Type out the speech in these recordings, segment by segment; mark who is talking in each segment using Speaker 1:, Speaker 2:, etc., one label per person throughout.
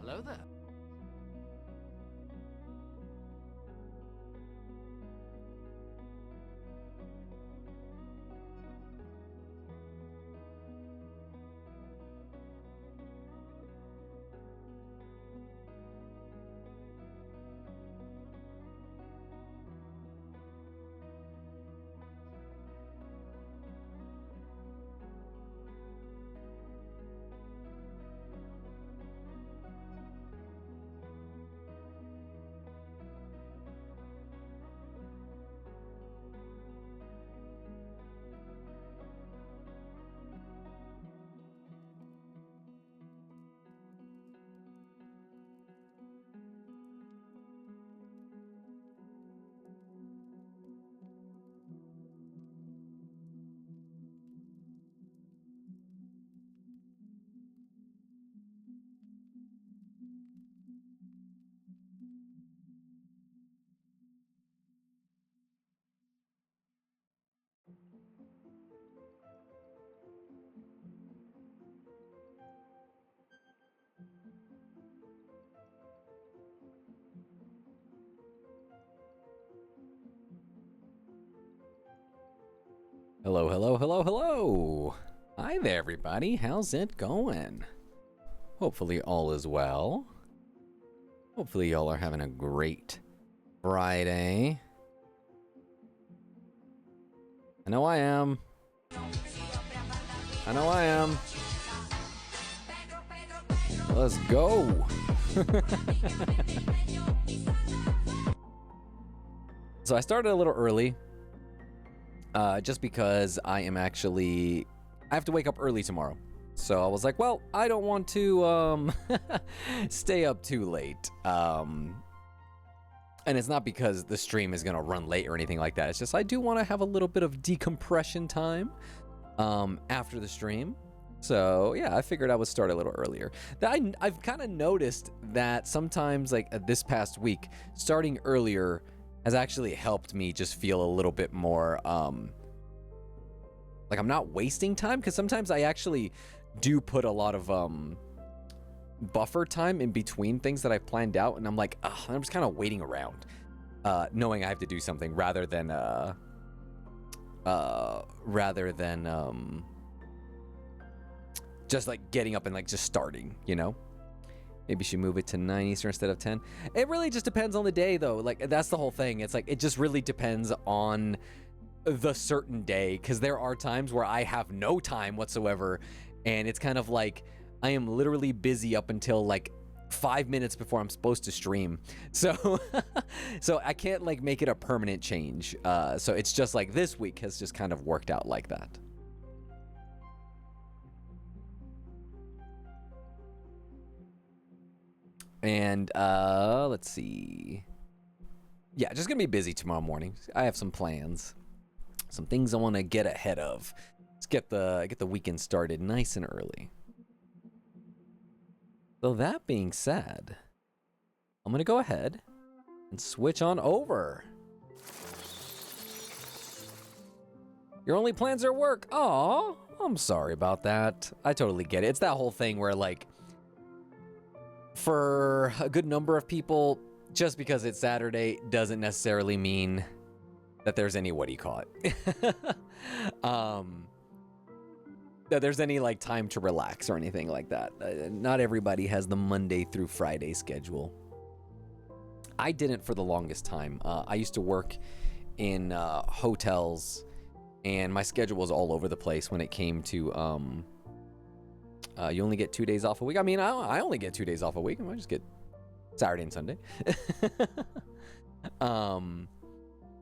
Speaker 1: Hello there.
Speaker 2: Hello, hello, hello, hello. Hi there, everybody. How's it going? Hopefully all is well. Hopefully y'all are having a great Friday. I know I am. I know I am. Let's go. So I started a little early. Just because I have to wake up early tomorrow. So I was like, well, I don't want to stay up too late. And it's not because the stream is going to run late or anything like that. It's just I do want to have a little bit of decompression time after the stream. So yeah, I figured I would start a little earlier. I've kind of noticed that sometimes, like this past week, starting earlier has actually helped me just feel a little bit more like I'm not wasting time, because sometimes I actually do put a lot of buffer time in between things that I've planned out, and I'm like, I'm just kind of waiting around, knowing I have to do something rather than just like getting up and like just starting, you know? Maybe you should move it to 9 Eastern instead of 10. It really just depends on the day, though. Like, that's the whole thing. It's like, it just really depends on the certain day, because there are times where I have no time whatsoever, and it's kind of like I am literally busy up until like 5 minutes before I'm supposed to stream. So, so I can't like make it a permanent change. So it's just like this week has just kind of worked out like that. And let's see. Yeah, just gonna be busy tomorrow morning. I have some plans, some things I want to get ahead of. Let's get the weekend started nice and early. So that being said, I'm gonna go ahead and switch on over. Your only plans are work. Aw, I'm sorry about that. I totally get it. It's that whole thing where like, for a good number of people, just because it's Saturday doesn't necessarily mean that there's any, what do you call it? That there's any like time to relax or anything like that. Not everybody has the Monday through Friday schedule. I didn't for the longest time. I used to work in hotels, and my schedule was all over the place when it came to you only get 2 days off a week. I mean, I only get 2 days off a week. I just get Saturday and Sunday.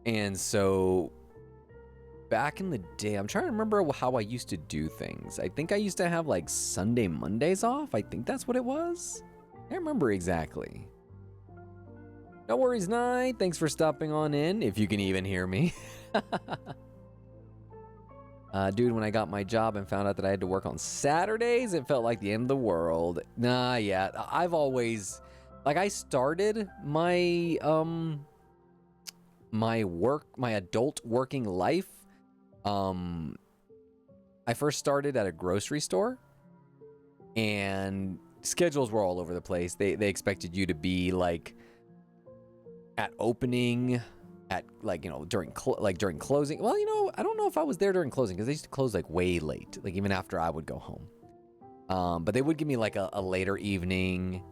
Speaker 2: And so back in the day, I'm trying to remember how I used to do things. I think I used to have like Sunday, Mondays off. I think that's what it was. I can't remember exactly. No worries, Nye. Thanks for stopping on in, if you can even hear me. Dude, when I got my job and found out that I had to work on Saturdays, it felt like the end of the world. Nah, yeah. I've always, like, I started my my adult working life. I first started at a grocery store, and schedules were all over the place. They expected you to be like at opening, at like, you know, during closing. Well, you know, I don't know if I was there during closing because they used to close like way late, like even after I would go home. But they would give me like a later evening.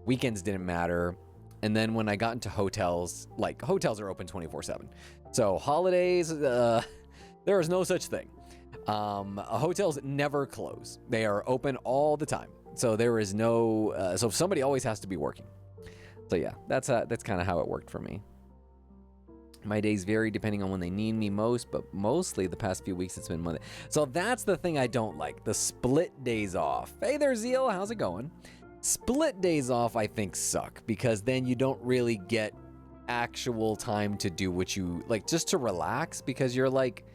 Speaker 2: Weekends didn't matter. And then when I got into hotels, like hotels are open 24/7. So holidays, there is no such thing. Hotels never close. They are open all the time. So there is no, so somebody always has to be working. So yeah, that's kind of how it worked for me. My days vary depending on when they need me most, but mostly the past few weeks it's been Monday. So that's the thing I don't like, the split days off. Hey there, Zeal, how's it going? Split days off I think suck because then you don't really get actual time to do what you like, just to relax, because you're like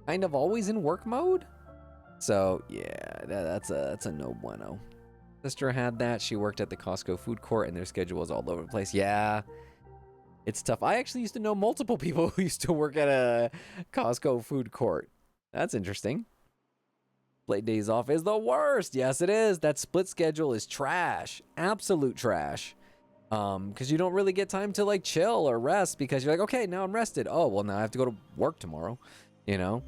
Speaker 2: kind of always in work mode. So yeah, that's a no bueno. Sister had that. She worked at the Costco food court and their schedule was all over the place. Yeah, it's tough. I actually used to know multiple people who used to work at a Costco food court. That's interesting. Split days off is the worst. Yes, it is. That split schedule is trash. Absolute trash. Because you don't really get time to like chill or rest because you're like, okay, now I'm rested. Oh, well, now I have to go to work tomorrow, you know?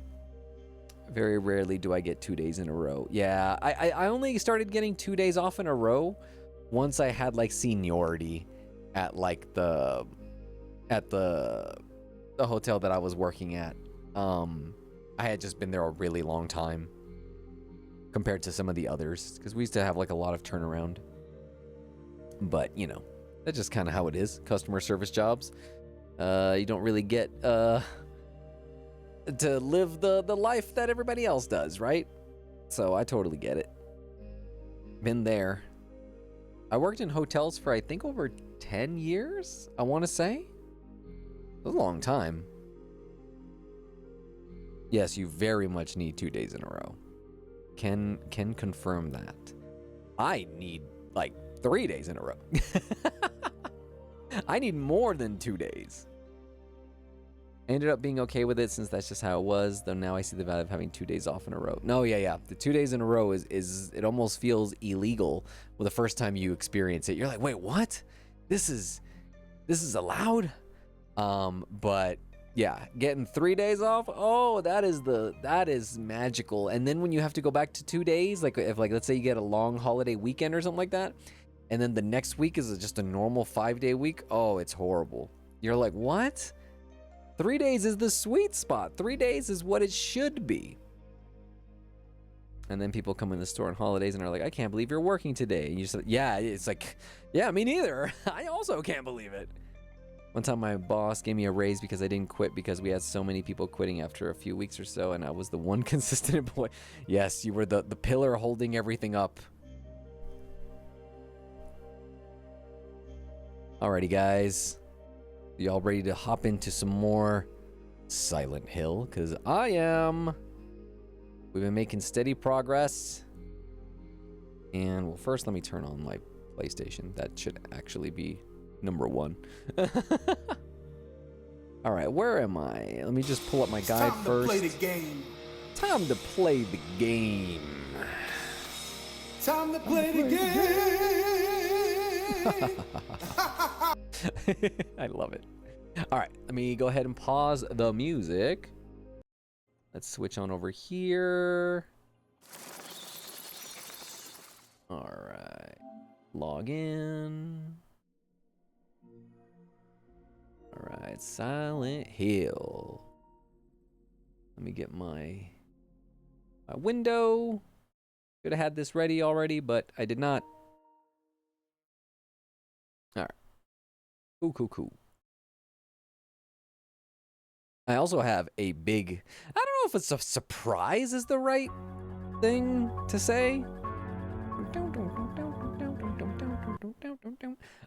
Speaker 2: Very rarely do I get 2 days in a row. Yeah, I only started getting 2 days off in a row once I had like seniority at like the hotel that I was working at. I had just been there a really long time compared to some of the others because we used to have like a lot of turnaround. But you know, that's just kind of how it is. Customer service jobs. You don't really get to live the life that everybody else does, right? So I totally get it. Been there. I worked in hotels for I think over 10 years, I want to say. It was a long time. Yes, you very much need 2 days in a row. Can confirm that. I need like 3 days in a row. I need more than 2 days. I ended up being okay with it since that's just how it was, though now I see the value of having 2 days off in a row. No, yeah. The 2 days in a row is it almost feels illegal well, the first time you experience it. You're like, wait, what? This is allowed? But yeah, getting 3 days off, oh, that is magical. And then when you have to go back to 2 days, like if like let's say you get a long holiday weekend or something like that, and then the next week is just a normal 5-day week, oh, it's horrible. You're like, what? 3 days is the sweet spot. 3 days is what it should be. And then people come in the store on holidays and are like, I can't believe you're working today. And you just, yeah, it's like, yeah, me neither. I also can't believe it. One time my boss gave me a raise because I didn't quit because we had so many people quitting after a few weeks or so, and I was the one consistent employee. Yes, you were the pillar holding everything up. Alrighty, guys. Y'all ready to hop into some more Silent Hill? Because I am. We've been making steady progress. And, well, first let me turn on my PlayStation. That should actually be number one. Alright, where am I? Let me just pull up my guide first. Time to play the game. Time to play the game. Time to play the game. I love it. All right, let me go ahead and pause the music. Let's switch on over here. All right, log in. All right, Silent Hill. Let me get my window. Should have had this ready already, but I did not. All right. Cool. I also have a big, I don't know if it's a surprise is the right thing to say.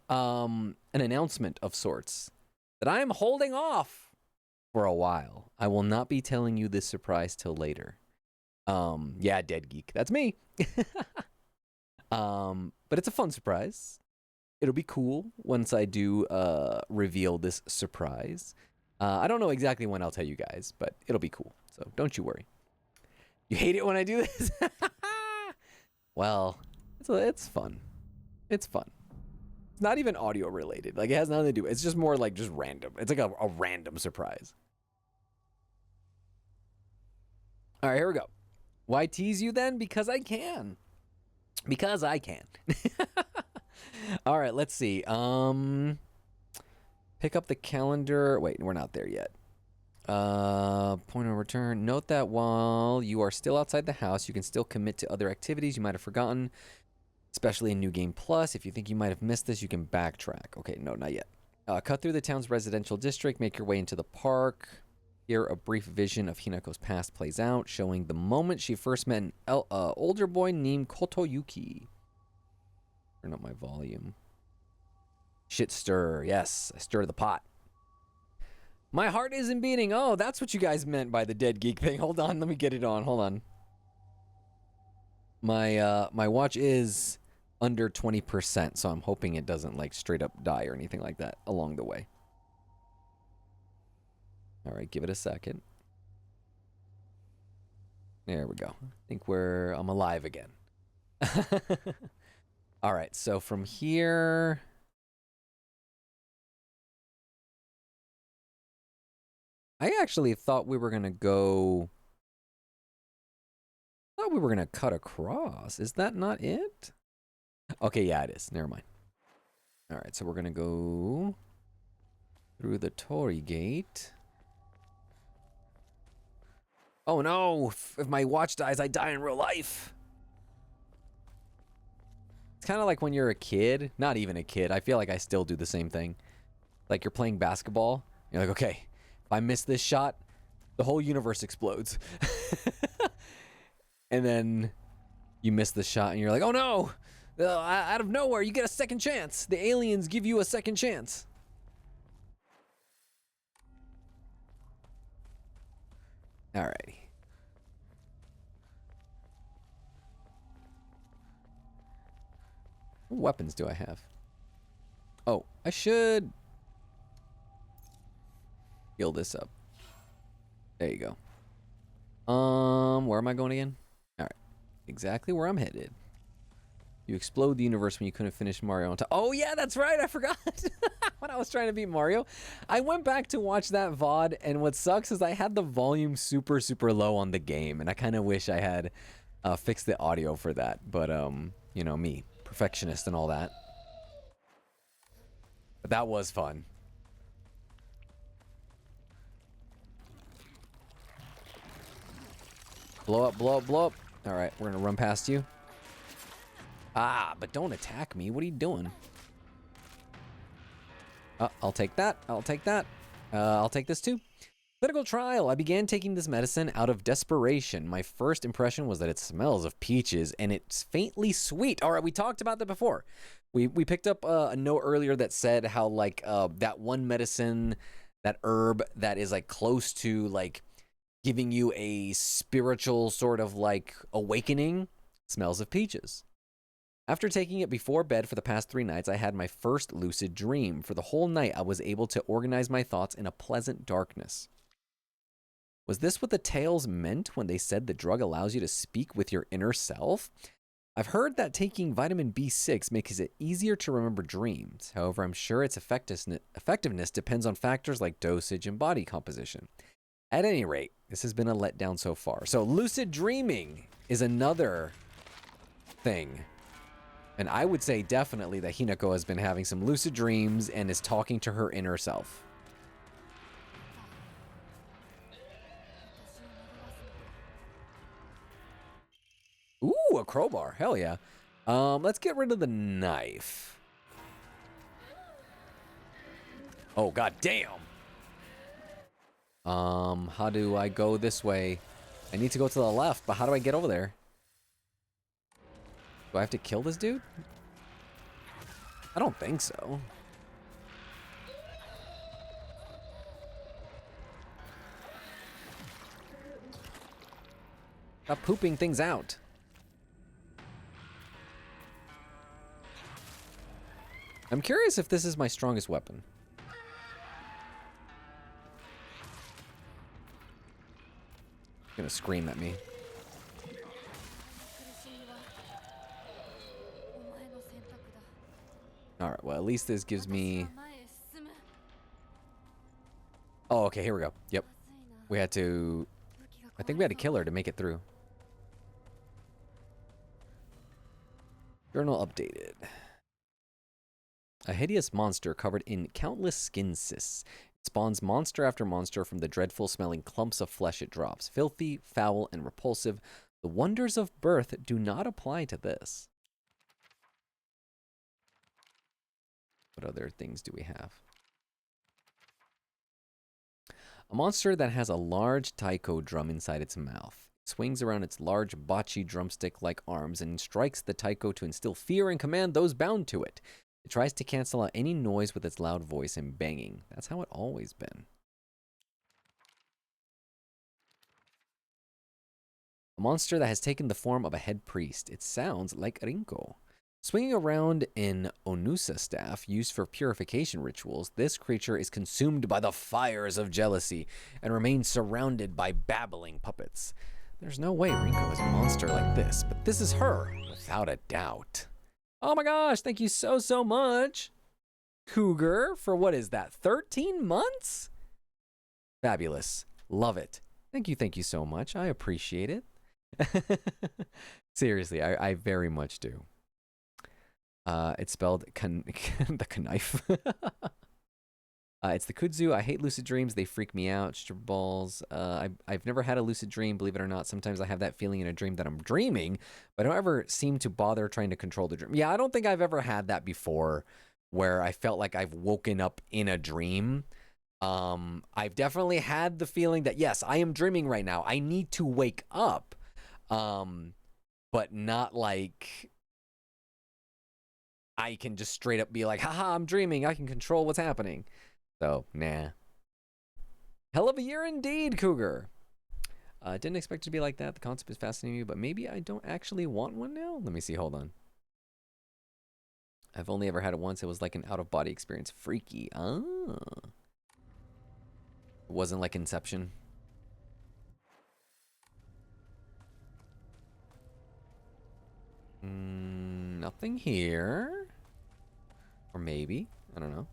Speaker 2: An announcement of sorts that I am holding off for a while. I will not be telling you this surprise till later. Yeah, Dead Geek, that's me. But it's a fun surprise. It'll be cool once I do reveal this surprise. I don't know exactly when I'll tell you guys, but it'll be cool. So don't you worry. You hate it when I do this? Well, It's fun. It's fun. It's not even audio related. Like, it has nothing to do. It's just more like just random. It's like a random surprise. All right, here we go. Why tease you then? Because I can. Because I can. All right, let's see. Pick up the calendar. Wait, we're not there yet. Point of return. Note that while you are still outside the house, you can still commit to other activities you might have forgotten, especially in New Game Plus. If you think you might have missed this, you can backtrack. Okay, no, not yet. Cut through the town's residential district, make your way into the park. Here, a brief vision of Hinako's past plays out, showing the moment she first met an older boy named Kotoyuki. Turn up my volume. Shit stir. Yes, I stir the pot. My heart isn't beating. Oh, that's what you guys meant by the dead geek thing. Hold on, let me get it on. Hold on. My watch is under 20%, so I'm hoping it doesn't like straight up die or anything like that along the way. All right, give it a second. There we go. I think I'm alive again. All right, so from here, I actually thought we were gonna go. I thought we were gonna cut across. Is that not it? Okay, yeah, it is. Never mind. All right, so we're gonna go through the Torii Gate. Oh no! If my watch dies, I die in real life. It's kind of like when you're a kid. Not even a kid. I feel like I still do the same thing. Like you're playing basketball. You're like, okay, if I miss this shot, the whole universe explodes. And then you miss the shot and you're like, oh no! Out of nowhere, you get a second chance. The aliens give you a second chance. Alrighty. What weapons do I have? Oh, I should heal this up. There you go. Where am I going again? Alright. Exactly where I'm headed. You explode the universe when you couldn't finish Mario on time. Oh yeah, that's right, I forgot. When I was trying to beat Mario. I went back to watch that VOD, and what sucks is I had the volume super, super low on the game, and I kind of wish I had fixed the audio for that. But, you know, me, perfectionist and all that. But that was fun. Blow up, blow up, blow up. All right, we're gonna run past you. Ah, but don't attack me. What are you doing? I'll take that. I'll take that. I'll take this too. Clinical trial. I began taking this medicine out of desperation. My first impression was that it smells of peaches and it's faintly sweet. All right, we talked about that before. We picked up a note earlier that said how like that one medicine, that herb that is like close to like giving you a spiritual sort of like awakening, smells of peaches. After taking it before bed for the past 3 nights, I had my first lucid dream. For the whole night, I was able to organize my thoughts in a pleasant darkness. Was this what the tales meant when they said the drug allows you to speak with your inner self? I've heard that taking vitamin B6 makes it easier to remember dreams. However, I'm sure its effectiveness depends on factors like dosage and body composition. At any rate, this has been a letdown so far. So lucid dreaming is another thing. And I would say definitely that Hinako has been having some lucid dreams and is talking to her inner self. Ooh, a crowbar. Hell yeah. Let's get rid of the knife. Oh, god damn. How do I go this way? I need to go to the left, but how do I get over there? Do I have to kill this dude? I don't think so. Stop pooping things out. I'm curious if this is my strongest weapon. It's gonna scream at me. Alright, well, at least this gives me... Oh, okay, here we go. Yep. We had to... I think we had to kill her to make it through. Journal updated. A hideous monster covered in countless skin cysts. It spawns monster after monster from the dreadful smelling clumps of flesh it drops. Filthy, foul, and repulsive. The wonders of birth do not apply to this. What other things do we have? A monster that has a large taiko drum inside its mouth. It swings around its large bocce drumstick-like arms and strikes the taiko to instill fear and command those bound to it. It tries to cancel out any noise with its loud voice and banging. That's how it always been. A monster that has taken the form of a head priest. It sounds like Rinko. Swinging around an Onusa staff used for purification rituals, this creature is consumed by the fires of jealousy and remains surrounded by babbling puppets. There's no way Rinko is a monster like this, but this is her, without a doubt. Oh my gosh, thank you so much, Cougar, for what is that, 13 months? Fabulous. Love it. Thank you so much. I appreciate it. Seriously, I very much do. It's spelled the knife. It's the kudzu. I hate lucid dreams. They freak me out. Stripper balls. I've never had a lucid dream, believe it or not. Sometimes I have that feeling in a dream that I'm dreaming, but I don't ever seem to bother trying to control the dream. Yeah, I don't think I've ever had that before where I felt like I've woken up in a dream. I've definitely had the feeling that, yes, I am dreaming right now. I need to wake up. But not like I can just straight up be like, haha, I'm dreaming. I can control what's happening. So, nah. Hell of a year indeed, Cougar. Didn't expect it to be like that. The concept is fascinating, but maybe I don't actually want one now. Let me see. Hold on. I've only ever had it once. It was like an out-of-body experience. Freaky. Ah. It wasn't like Inception. Nothing here. Or maybe. I don't know.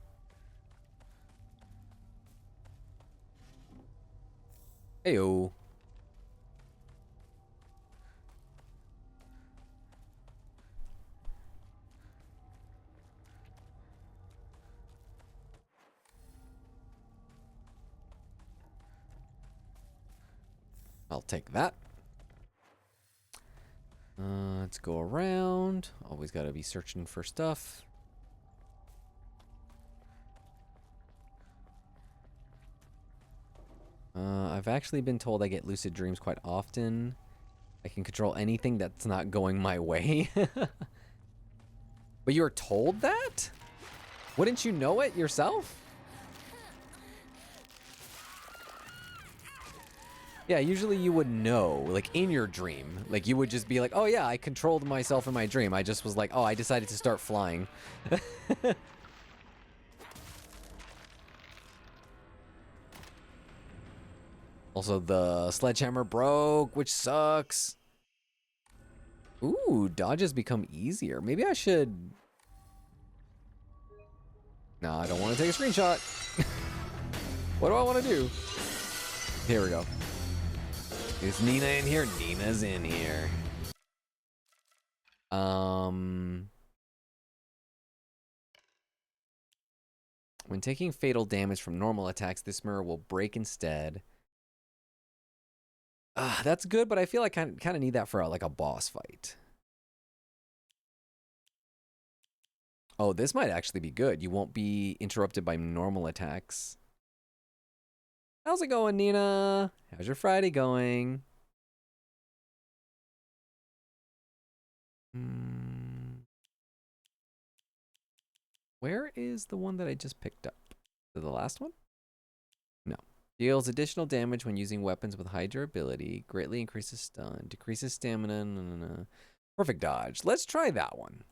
Speaker 2: Heyo. I'll take that. Let's go around. Always got to be searching for stuff. I've actually been told I get lucid dreams quite often. I can control anything that's not going my way. But you were told that? Wouldn't you know it yourself? Yeah, usually you would know, like in your dream. Like you would just be like, oh yeah, I controlled myself in my dream. I just was like, oh, I decided to start flying. Also, the sledgehammer broke, which sucks. Ooh, dodges become easier. Maybe I should... No, I don't want to take a screenshot. What do I want to do? Here we go. Is Nina in here? Nina's in here. When taking fatal damage from normal attacks, this mirror will break instead. That's good, but I feel like I kind of need that for like a boss fight. Oh, this might actually be good. You won't be interrupted by normal attacks. How's it going, Nina? How's your Friday going? Where is the one that I just picked up? Is it the last one? No. Deals additional damage when using weapons with high durability. Greatly increases stun. Decreases stamina. Perfect dodge. Let's try that one.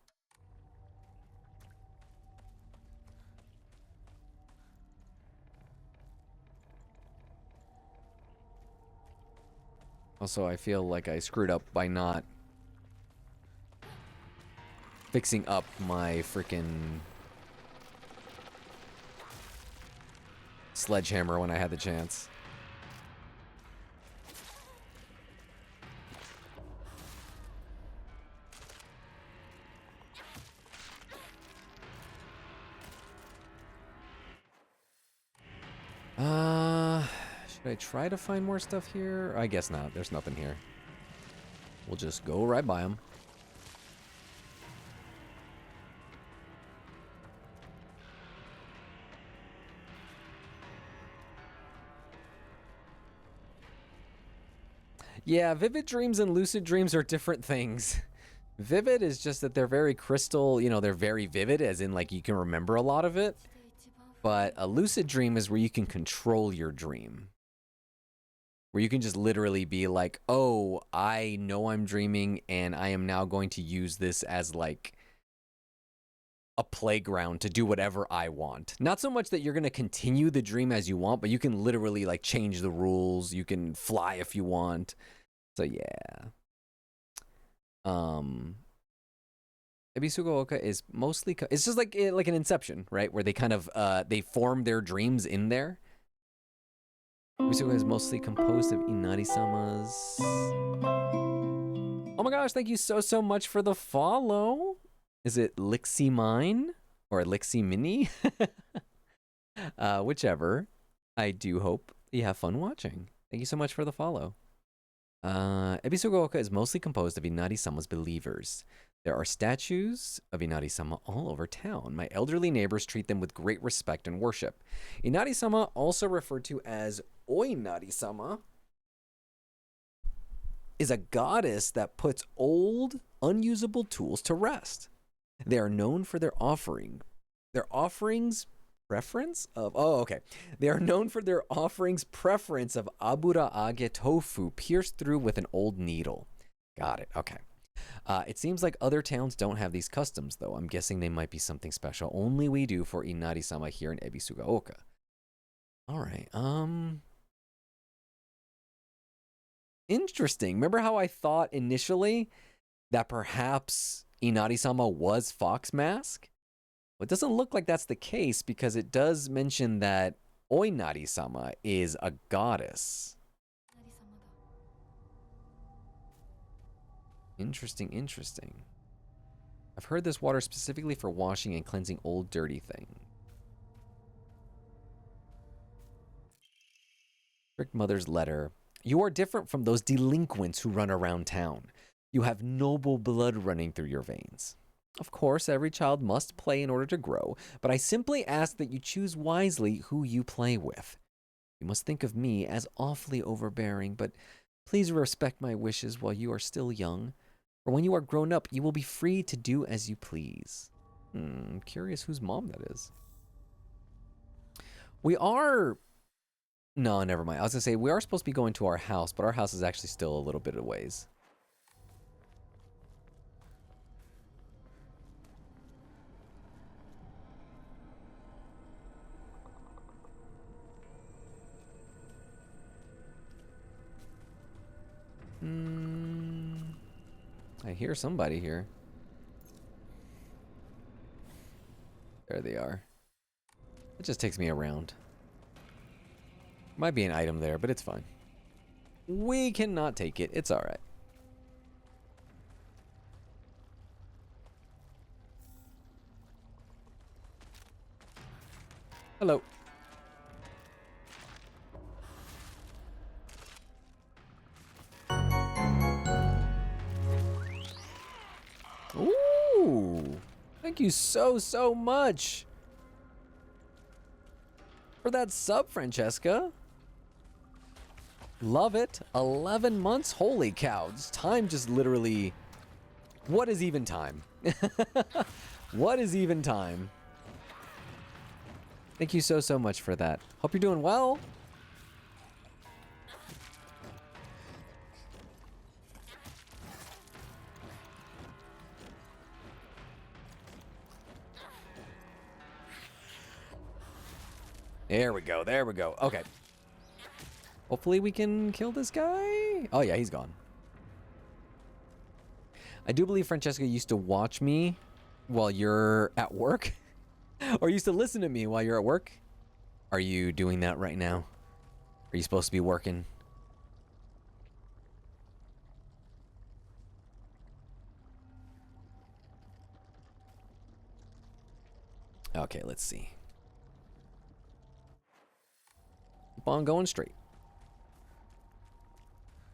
Speaker 2: Also, I feel like I screwed up by not fixing up my freaking sledgehammer when I had the chance. Should I try to find more stuff here? I guess not. There's nothing here. We'll just go right by them. Yeah, vivid dreams and lucid dreams are different things. Vivid is just that they're very crystal, you know, they're very vivid, as in, like, you can remember a lot of it. But a lucid dream is where you can control your dream. Where you can just literally be like, oh, I know I'm dreaming, and I am now going to use this as, like, a playground to do whatever I want. Not so much that you're going to continue the dream as you want, but you can literally, like, change the rules. You can fly if you want. So, yeah. Ebisuga Oka is mostly... It's just like an Inception, right? Where they kind of... they form their dreams in there. Ebisuga is mostly composed of Inari-samas. Oh my gosh, thank you so much for the follow. Is it Lixie Mine? Or Lixie Mini? Whichever. I do hope you have fun watching. Thank you so much for the follow. Ebisuga Oka is mostly composed of Inari-sama's believers. There are statues of Inari-sama all over town. My elderly neighbors treat them with great respect and worship. Inari-sama, also referred to as Oinari-sama, is a goddess that puts old, unusable tools to rest. They are known for their offerings preference of they are known for their offerings preference of abura age tofu pierced through with an old needle. Got it. Okay. It seems like other towns don't have these customs, though. I'm guessing they might be something special only we do for Inari-sama here in Ebisuga Oka. All right. Interesting. Remember how I thought initially that perhaps Inari-sama was Fox Mask? Well, it doesn't look like that's the case because it does mention that Oinari-sama is a goddess. Interesting, interesting. I've heard this water specifically for washing and cleansing old dirty things. Strict Mother's letter. You are different from those delinquents who run around town. You have noble blood running through your veins. Of course, every child must play in order to grow, but I simply ask that you choose wisely who you play with. You must think of me as awfully overbearing, but please respect my wishes while you are still young. For when you are grown up, you will be free to do as you please. Curious whose mom that is. We are... No, never mind. I was going to say, we are supposed to be going to our house, but our house is actually still a little bit of ways. I hear somebody here. There they are. It just takes me around. Might be an item there, but it's fine. We cannot take it. It's alright. Hello. Ooh. Thank you so much for that sub, Francesca. Love it. 11 months? Holy cow. This time just literally... What is even time? What is even time? Thank you so much for that. Hope you're doing well. There we go. There we go. Okay. Hopefully we can kill this guy. Oh, yeah, he's gone. I do believe Francesca used to watch me while you're at work. Or used to listen to me while you're at work. Are you doing that right now? Are you supposed to be working? Okay, let's see. Keep on going straight.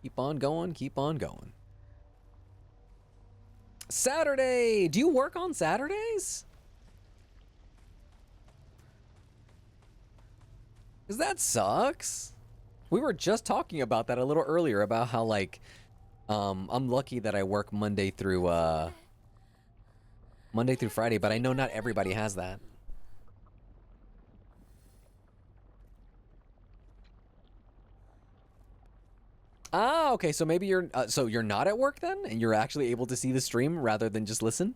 Speaker 2: Keep on going, keep on going. Saturday! Do you work on Saturdays? Because that sucks. We were just talking about that a little earlier, about how, like, I'm lucky that I work Monday through Friday, but I know not everybody has that. Ah, okay, so maybe you're not at work then, and you're actually able to see the stream rather than just listen?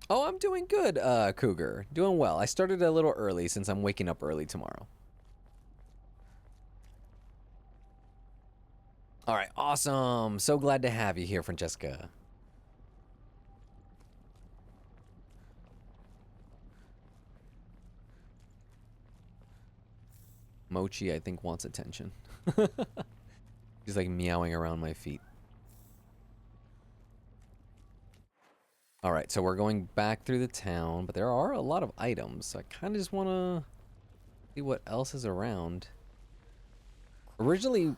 Speaker 2: Oh, I'm doing good, Cougar. Doing well. I started a little early since I'm waking up early tomorrow. All right, awesome. So glad to have you here, Francesca. Mochi, I think, wants attention. He's like meowing around my feet. All right, so we're going back through the town, but there are a lot of items. So I kind of just want to see what else is around. Originally,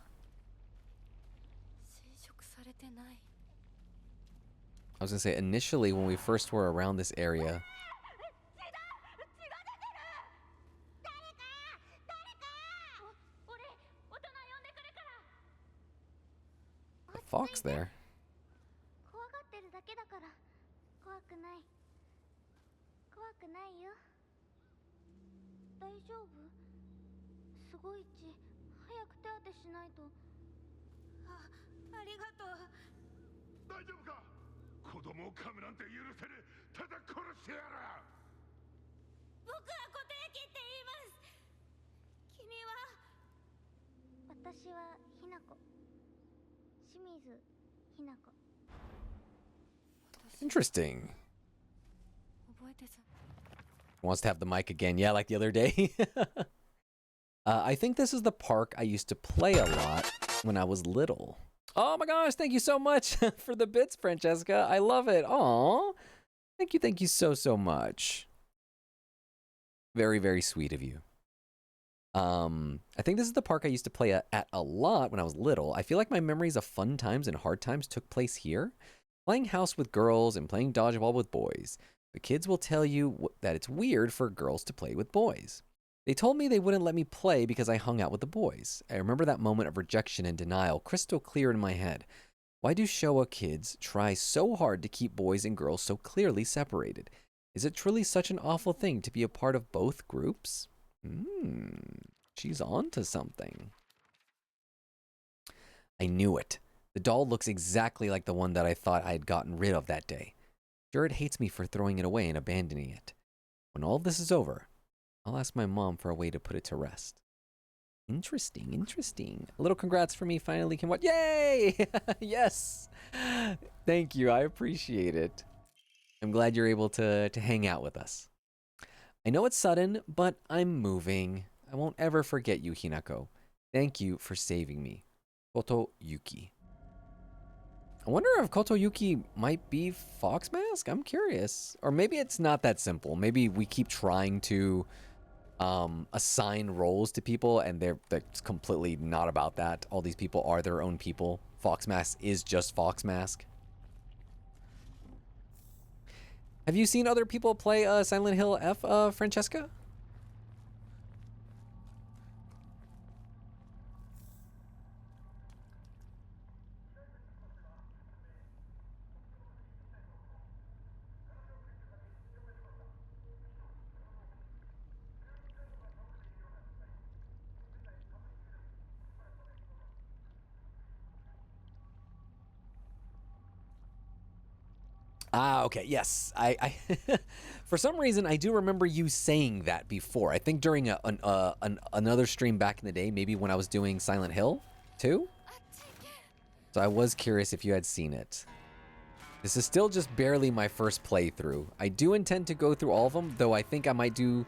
Speaker 2: I was gonna say, initially when we first were around this area, a fox there. Interesting. Wants to have the mic again. Yeah, like the other day. I think this is the park I used to play a lot when I was little. Oh my gosh, thank you so much for the bits, Francesca. I love it. Aw. Thank you so much. Very, very sweet of you. I think this is the park I used to play at a lot when I was little. I feel like my memories of fun times and hard times took place here. Playing house with girls and playing dodgeball with boys. The kids will tell you that it's weird for girls to play with boys. They told me they wouldn't let me play because I hung out with the boys. I remember that moment of rejection and denial crystal clear in my head. Why do Showa kids try so hard to keep boys and girls so clearly separated? Is it truly such an awful thing to be a part of both groups? She's on to something. I knew it. The doll looks exactly like the one that I thought I had gotten rid of that day. Jared hates me for throwing it away and abandoning it. When all this is over, I'll ask my mom for a way to put it to rest. Interesting, interesting. A little congrats for me finally can what? Yay! Yes! Thank you, I appreciate it. I'm glad you're able to hang out with us. I know it's sudden, but I'm moving. I won't ever forget you, Hinako. Thank you for saving me. Koto Yuki. I wonder if Koto Yuki might be Fox Mask? I'm curious. Or maybe it's not that simple. Maybe we keep trying to assign roles to people and that's completely not about that. All these people are their own people. Fox Mask is just Fox Mask. Have you seen other people play Silent Hill F, Francesca? Ah, okay, yes. I for some reason, I do remember you saying that before. I think during another stream back in the day, maybe when I was doing Silent Hill 2? So I was curious if you had seen it. This is still just barely my first playthrough. I do intend to go through all of them, though I think I might do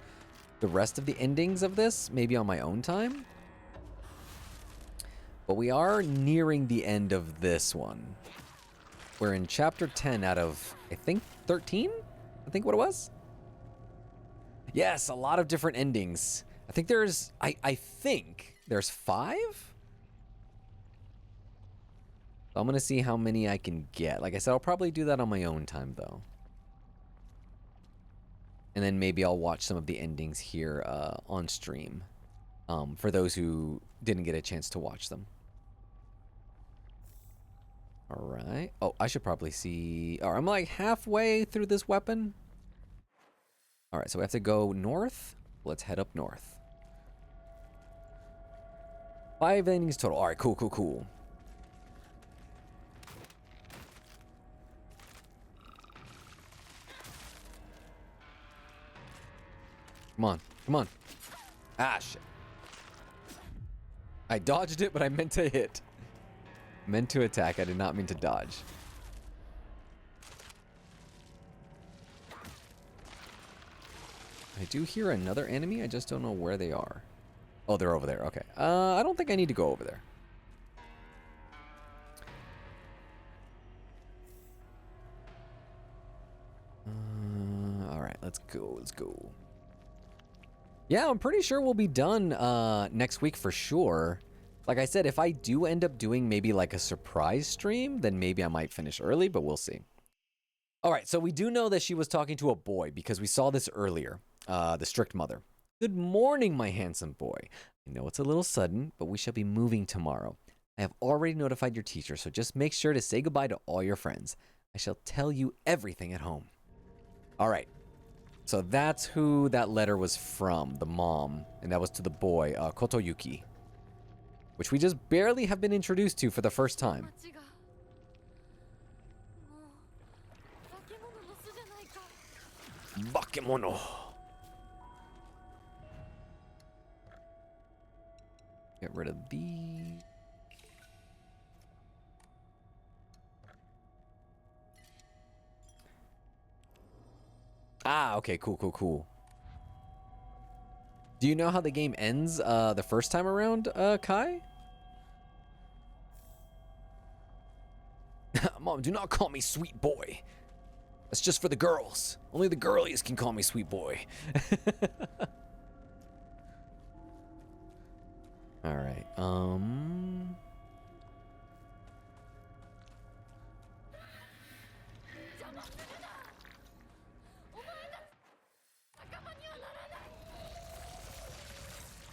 Speaker 2: the rest of the endings of this, maybe on my own time. But we are nearing the end of this one. We're in chapter 10 out of, I think, 13? I think what it was? Yes, a lot of different endings. I think there's, I think there's 5? I'm going to see how many I can get. Like I said, I'll probably do that on my own time, though. And then maybe I'll watch some of the endings here on stream. For those who didn't get a chance to watch them. All right. Oh, I should probably see... Oh, I'm like halfway through this weapon. All right, so we have to go north. Let's head up north. 5 endings total. All right, cool, cool, cool. Come on, come on. Ah, shit. I dodged it, but I meant to hit. Meant to attack. I did not mean to dodge. I do hear another enemy. I just don't know where they are. Oh, they're over there. Okay. I don't think I need to go over there. All right, let's go. Let's go. Yeah, I'm pretty sure we'll be done next week for sure. Like I said, if I do end up doing maybe like a surprise stream, then maybe I might finish early, but we'll see. All right, so we do know that she was talking to a boy because we saw this earlier, the strict mother. Good morning, my handsome boy. I know it's a little sudden, but we shall be moving tomorrow. I have already notified your teacher, so just make sure to say goodbye to all your friends. I shall tell you everything at home. All right. So that's who that letter was from, the mom, and that was to the boy, Kotoyuki, which we just barely have been introduced to for the first time. Bakemono. Get rid of these. Ah, okay, cool, cool, cool. Do you know how the game ends the first time around, Kai? Mom, do not call me sweet boy. That's just for the girls. Only the girlies can call me sweet boy. All right,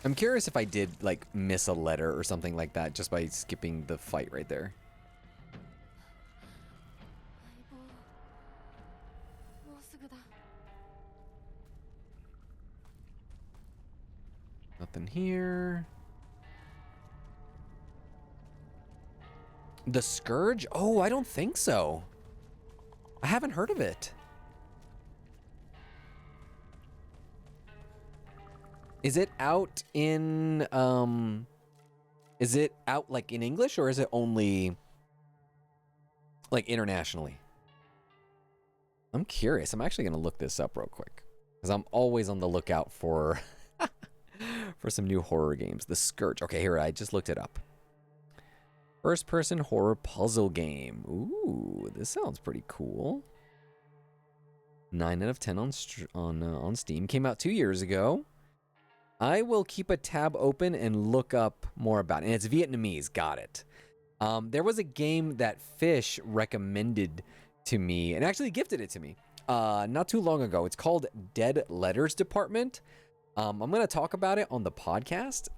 Speaker 2: I'm curious if I did, like, miss a letter or something like that just by skipping the fight right there. Nothing here. The Scourge? Oh, I don't think so. I haven't heard of it. Is it out in, is it out like in English or is it only like internationally? I'm curious. I'm actually gonna look this up real quick because I'm always on the lookout for for some new horror games. The Scourge. Okay, here, I just looked it up. First person horror puzzle game. Ooh, this sounds pretty cool. 9 out of 10 on Steam. Came out 2 years ago. I will keep a tab open and look up more about it. And it's Vietnamese. Got it. There was a game that Fish recommended to me and actually gifted it to me not too long ago. It's called Dead Letters Department. I'm going to talk about it on the podcast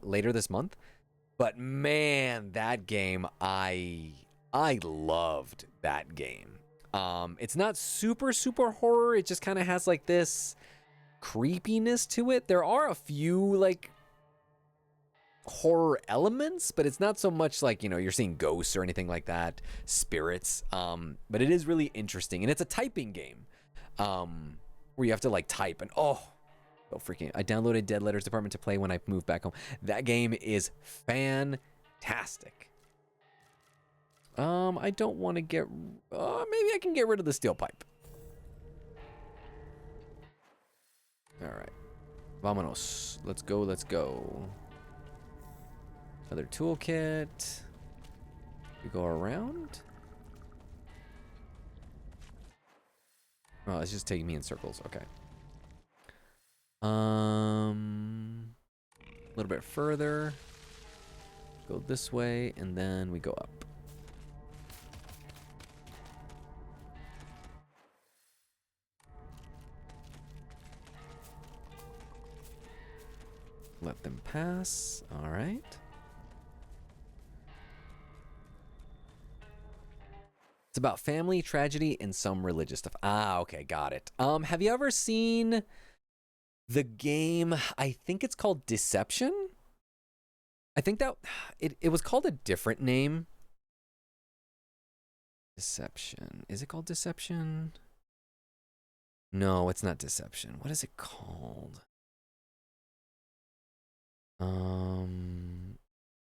Speaker 2: later this month. But man, that game, I loved that game. It's not super horror. It just kind of has like this creepiness to it. There are a few like horror elements, but it's not so much like, you know, you're seeing ghosts or anything like that, spirits. But it is really interesting, and it's a typing game where you have to like type. And oh freaking! I downloaded Dead Letters Department to play when I moved back home. That game is fantastic. I don't want to get... maybe I can get rid of the steel pipe. Alright. Vamonos. Let's go, let's go. Another toolkit. We go around. Oh, it's just taking me in circles. Okay. A little bit further. Go this way, and then we go up. Let them pass. All right. It's about family, tragedy, and some religious stuff. Ah, okay, got it. Have you ever seen the game? I think it's called Deception. I think that it was called a different name. Deception. Is it called Deception? No, it's not Deception. What is it called?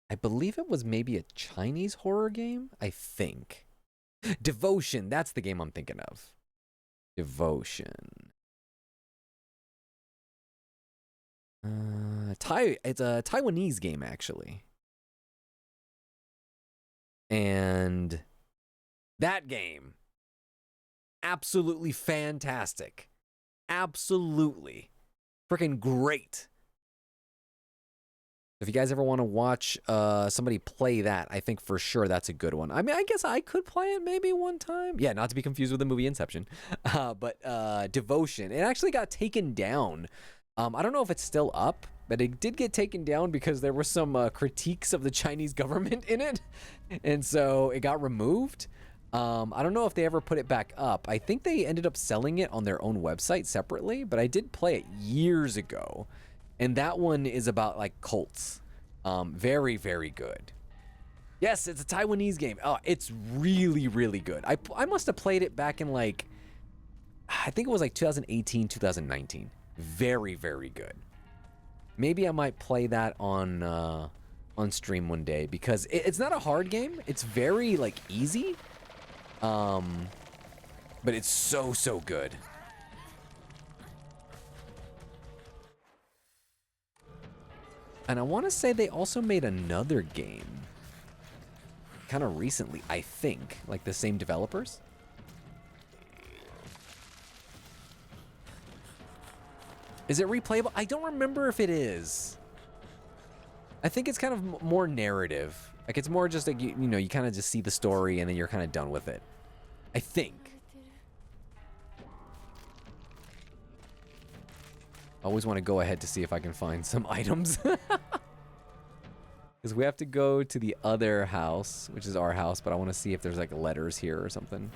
Speaker 2: I believe it was maybe a Chinese horror game, I think. Devotion, that's the game I'm thinking of. Devotion. It's a Taiwanese game, actually. And that game, absolutely fantastic. Absolutely. Freaking great. If you guys ever want to watch somebody play that, I think for sure that's a good one. I mean, I guess I could play it maybe one time. Yeah, not to be confused with the movie Inception. But Devotion, it actually got taken down. I don't know if it's still up, but it did get taken down because there were some critiques of the Chinese government in it. And so it got removed. I don't know if they ever put it back up. I think they ended up selling it on their own website separately, but I did play it years ago. And that one is about like cults. Very, very good. Yes, it's a Taiwanese game. Oh, it's really, really good. I must have played it back in like, I think it was like 2018, 2019. Very, very good. Maybe I might play that on stream one day because it's not a hard game. It's very like easy. But it's so, so good. And I want to say they also made another game kind of recently, I think, like the same developers. Is it replayable? I don't remember if it is. I think it's kind of more narrative. Like it's more just like, you know, you kind of just see the story and then you're kind of done with it. I think. I always want to go ahead to see if I can find some items. Because we have to go to the other house, which is our house, but I want to see if there's like letters here or something.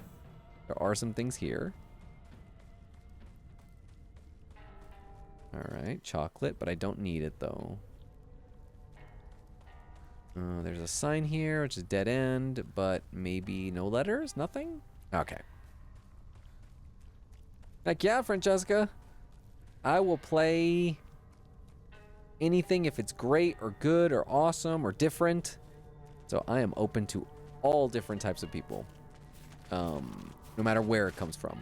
Speaker 2: There are some things here. All right, chocolate, but I don't need it though. There's a sign here, which is dead end, but maybe no letters, nothing? Okay. Heck yeah, Francesca. I will play anything if it's great or good or awesome or different. So I am open to all different types of people. No matter where it comes from.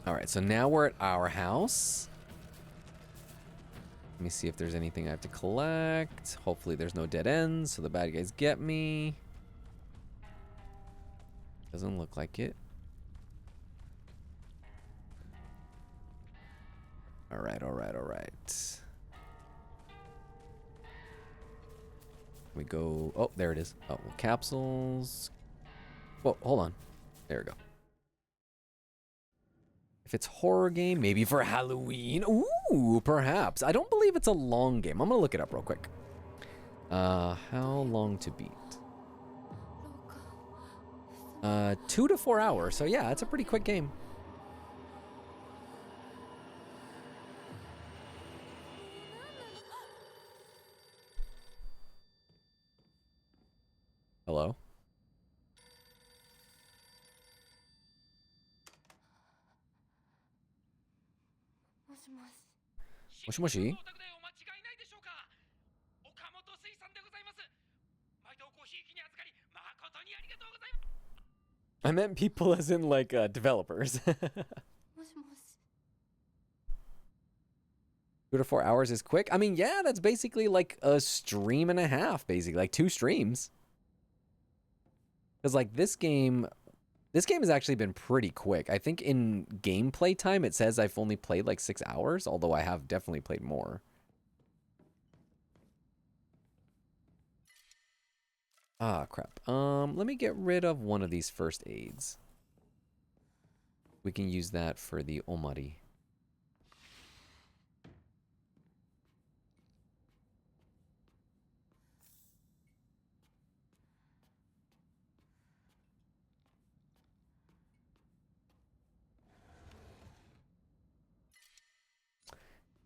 Speaker 2: All right, so now we're at our house. Let me see if there's anything I have to collect. Hopefully there's no dead ends, so the bad guys get me. Doesn't look like it. All right, all right, all right. We go, oh, there it is. Oh, well, capsules. Oh, hold on. There we go. If it's horror game, maybe for Halloween. Ooh, perhaps. I don't believe it's a long game. I'm gonna look it up real quick. How long to beat? 2 to 4 hours. So yeah, it's a pretty quick game. Hello? Moshi moshi. I meant people as in like developers.
Speaker 1: もしもし。
Speaker 2: 2 to 4 hours is quick. I mean, yeah, that's basically like a stream and a half, basically like 2 streams. Because like this game has actually been pretty quick. I think in gameplay time it says I've only played like 6 hours, although I have definitely played more. Ah, crap. Let me get rid of one of these first aids. We can use that for the Omari.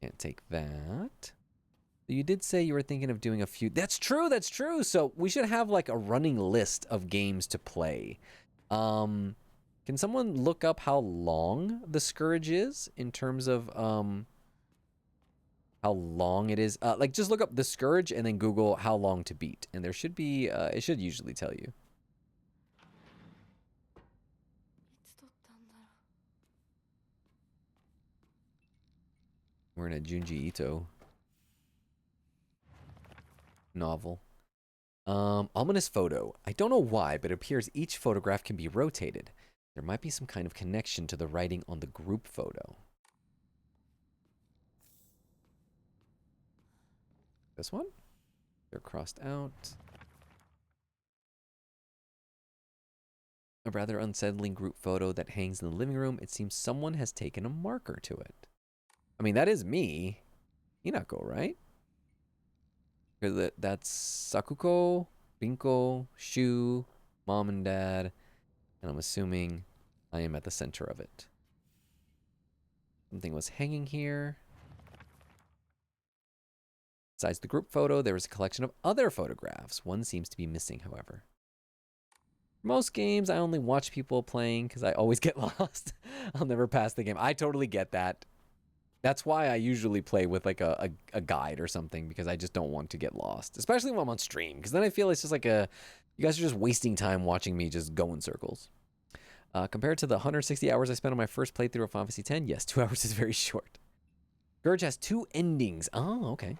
Speaker 2: Can't take that. You did say you were thinking of doing a few. That's true. That's true. So we should have like a running list of games to play. Can someone look up how long the Scourge is in terms of how long it is? Like just look up the Scourge and then Google how long to beat, and there should be it should usually tell you.
Speaker 1: いつ撮ったんだろう。
Speaker 2: We're in a Junji Ito novel. Ominous photo. I don't know why, but it appears each photograph can be rotated. There might be some kind of connection to the writing on the group photo. This one? They're crossed out. A rather unsettling group photo that hangs in the living room. It seems someone has taken a marker to it. I mean, that is me. Hinako, right? That's Sakuko, Binko, Shu, mom and dad, and I'm assuming I am at the center of it. Something was hanging here. Besides the group photo, there is a collection of other photographs. One seems to be missing, however. Most games, I only watch people playing because I always get lost. I'll never pass the game. I totally get that. That's why I usually play with like a guide or something, because I just don't want to get lost, especially when I'm on stream, because then I feel it's just like you guys are just wasting time watching me just go in circles. Compared to the 160 hours I spent on my first playthrough of Final Fantasy X, yes, 2 hours is very short. Scourge has 2 endings. Oh, okay.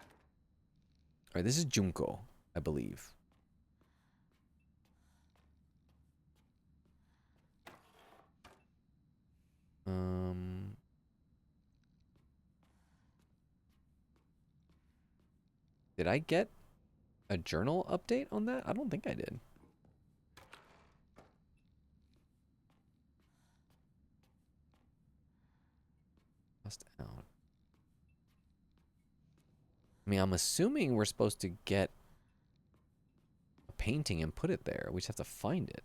Speaker 2: All right, this is Junko, I believe. Did I get a journal update on that? I don't think I did. Lost out. I mean, I'm assuming we're supposed to get a painting and put it there. We just have to find it.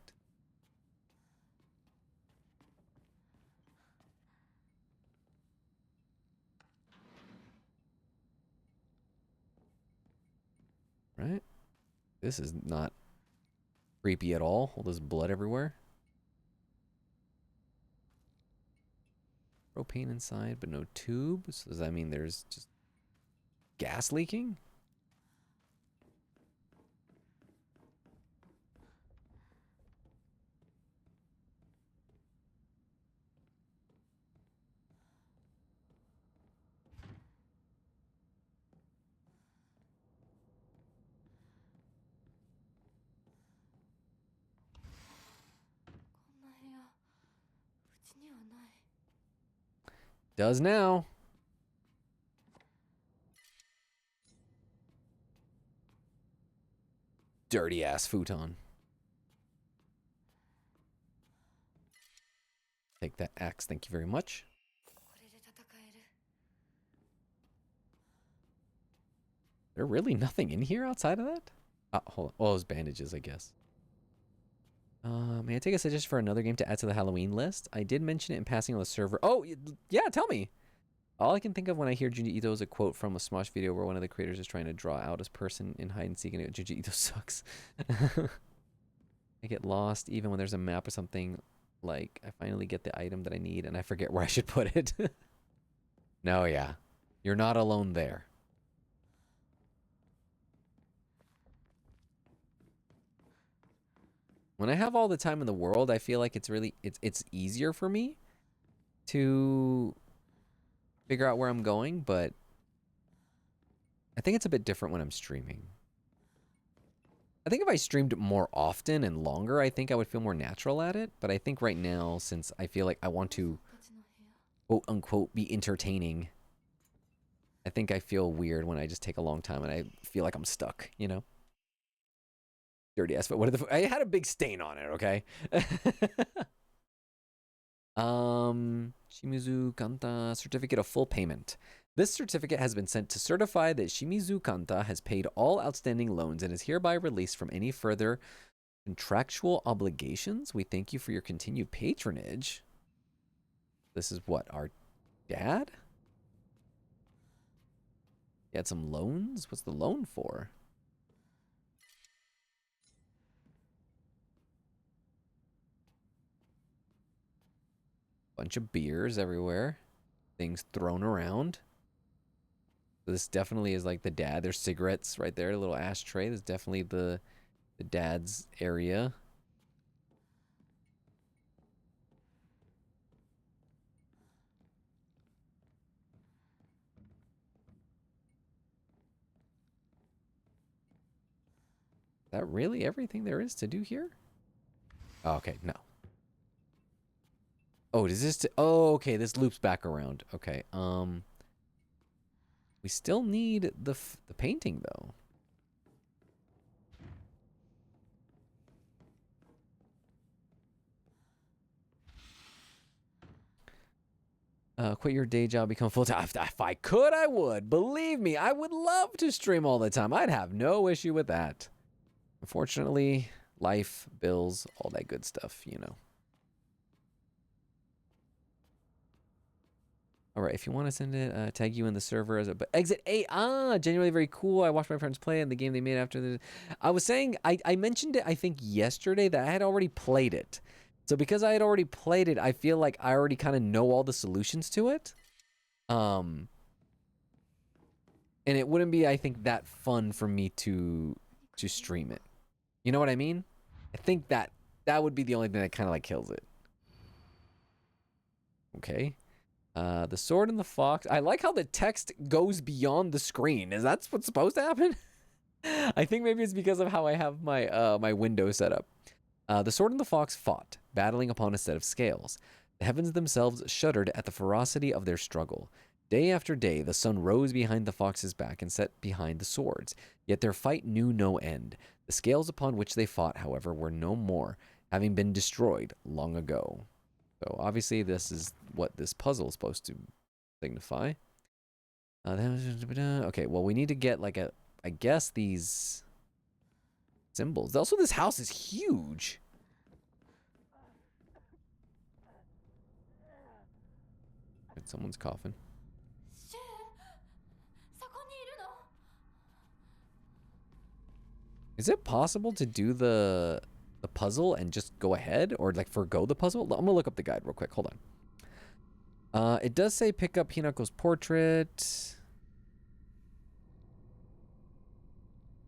Speaker 2: Right? This is not creepy at all. All this blood everywhere. Propane inside, but no tubes. Does that mean there's just gas leaking? Does now. Dirty ass futon. Take that axe, thank you very much. There really nothing in here outside of that? Hold on. Oh, those bandages, I guess. May I take a suggestion for another game to add to the Halloween list? I did mention it in passing on the server. Oh, yeah, tell me. All I can think of when I hear Junji Ito is a quote from a Smosh video where one of the creators is trying to draw out his person in hide and seek, and Junji Ito sucks. I get lost even when there's a map or something. Like, I finally get the item that I need and I forget where I should put it. No, yeah. You're not alone there. When I have all the time in the world, I feel like it's easier for me to figure out where I'm going, but I think it's a bit different when I'm streaming. I think if I streamed more often and longer, I think I would feel more natural at it. But I think right now, since I feel like I want to, quote unquote, be entertaining, I think I feel weird when I just take a long time and I feel like I'm stuck, you know? Dirty ass, but what are the, I had a big stain on it, okay? Shimizu Kanta certificate of full payment. This certificate has been sent to certify that Shimizu Kanta has paid all outstanding loans and is hereby released from any further contractual obligations. We thank you for your continued patronage. This is what, our dad? He had some loans? What's the loan for? Bunch of beers everywhere. Things thrown around. This definitely is like the dad. There's cigarettes right there, a little ashtray. This is definitely the dad's area. Is that really everything there is to do here? Oh, okay, no. Oh, does this? Oh, okay. This loops back around. Okay. We still need the painting though. Quit your day job, become full time. If I could, I would. Believe me, I would love to stream all the time. I'd have no issue with that. Unfortunately, life, bills, all that good stuff, you know. All right, if you want to send it, tag you in the server as a exit 8. Genuinely very cool. I watched my friends play in the game they made after the. I was saying I mentioned it I think yesterday that I had already played it. So because I had already played it, I feel like I already kind of know all the solutions to it. And it wouldn't be, I think, that fun for me to stream it. You know what I mean? I think that would be the only thing that kind of like kills it. Okay. The sword and the fox. I like how the text goes beyond the screen. Is that what's supposed to happen? I think maybe it's because of how I have my my window set up. The sword and the fox fought, battling upon a set of scales. The heavens themselves shuddered at the ferocity of their struggle. Day after day, the sun rose behind the fox's back and set behind the swords. Yet their fight knew no end. The scales upon which they fought, however, were no more, having been destroyed long ago. So obviously this is what this puzzle is supposed to signify. Okay, well we need to get like a, I guess these symbols. Also, this house is huge. Someone's coughing. Is it possible to do the puzzle and just go ahead, or like forgo the puzzle? I'm gonna look up the guide real quick. Hold on. It does say pick up Hinako's portrait.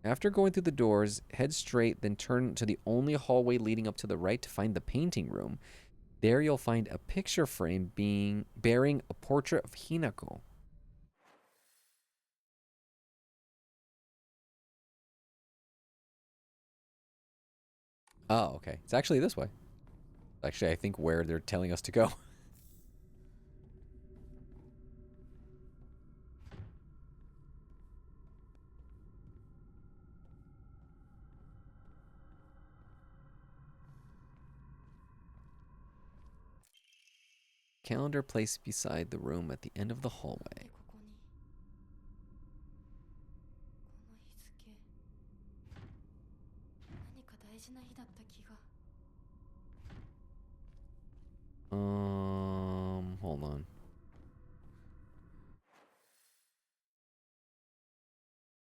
Speaker 2: After going through the doors, head straight, then turn to the only hallway leading up to the right to find the painting room. There you'll find a picture frame bearing a portrait of Hinako. Oh, okay. It's actually this way. Actually, I think where they're telling us to go. Calendar placed beside the room at the end of the hallway. Hold on.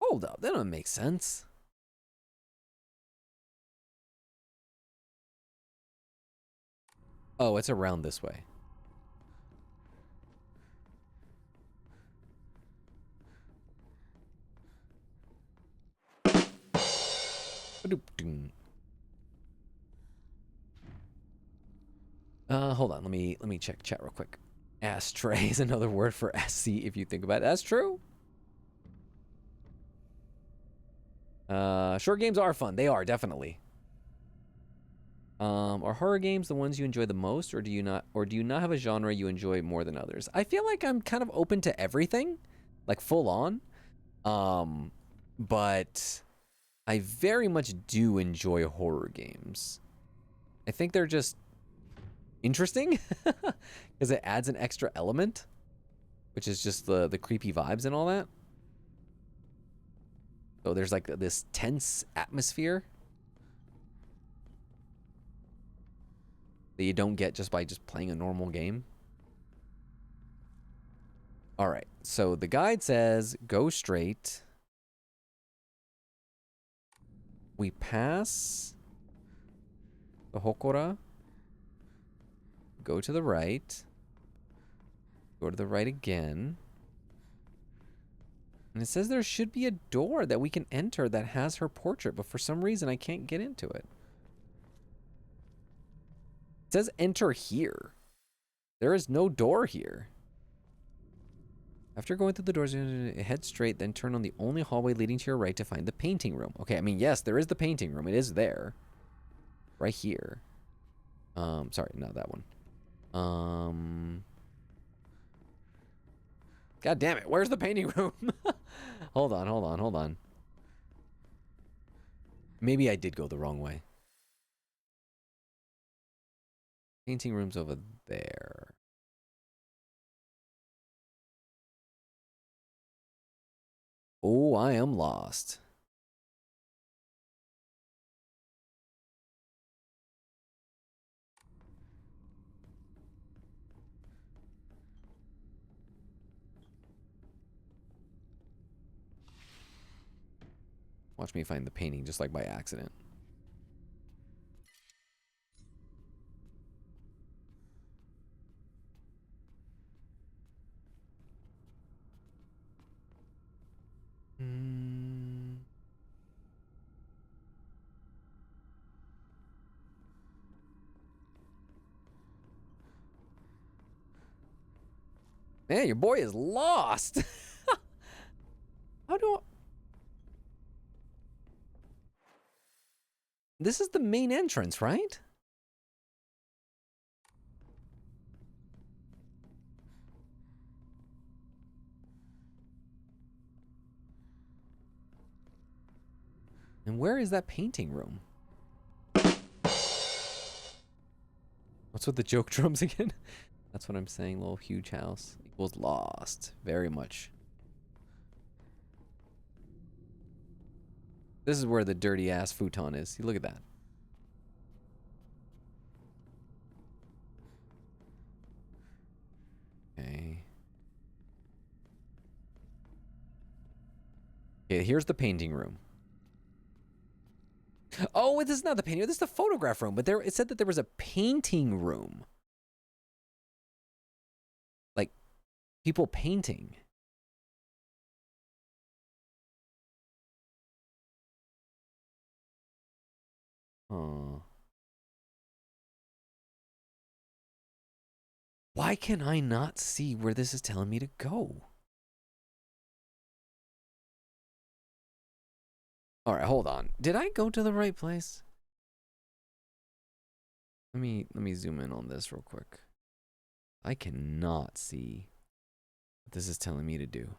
Speaker 2: Hold up, that doesn't make sense. Oh, it's around this way. Hold on. Let me check chat real quick. Ashtray is another word for SC if you think about it. That's true. Short games are fun. They are, definitely. Are horror games the ones you enjoy the most, or do you not have a genre you enjoy more than others? I feel like I'm kind of open to everything, like full on. But I very much do enjoy horror games. I think they're just interesting because it adds an extra element, which is just the creepy vibes and all that. So there's like this tense atmosphere that you don't get just by playing a normal game. All right, so the guide says go straight. We pass the Hokora. Go to the right. Go to the right again. And it says there should be a door that we can enter that has her portrait, but for some reason I can't get into it. It says enter here. There is no door here. After going through the doors, head straight, then turn on the only hallway leading to your right to find the painting room. Okay, I mean, yes, there is the painting room. It is there. Right here. Sorry, not that one. God damn it, where's the painting room? Hold on. Maybe I did go the wrong way. Painting room's over there. Oh, I am lost. Watch me find the painting just like by accident. Man, your boy is lost. How do I... This is the main entrance, right? And where is that painting room? What's with the joke drums again? That's what I'm saying. Little huge house equals lost. Very much. This is where the dirty ass futon is. See, look at that. Okay. Okay, here's the painting room. Oh, this is not the painting room. This is the photograph room. But there, it said that there was a painting room. Like, people painting. Oh. Why can I not see where this is telling me to go? All right, hold on. Did I go to the right place? Let me zoom in on this real quick. I cannot see what this is telling me to do.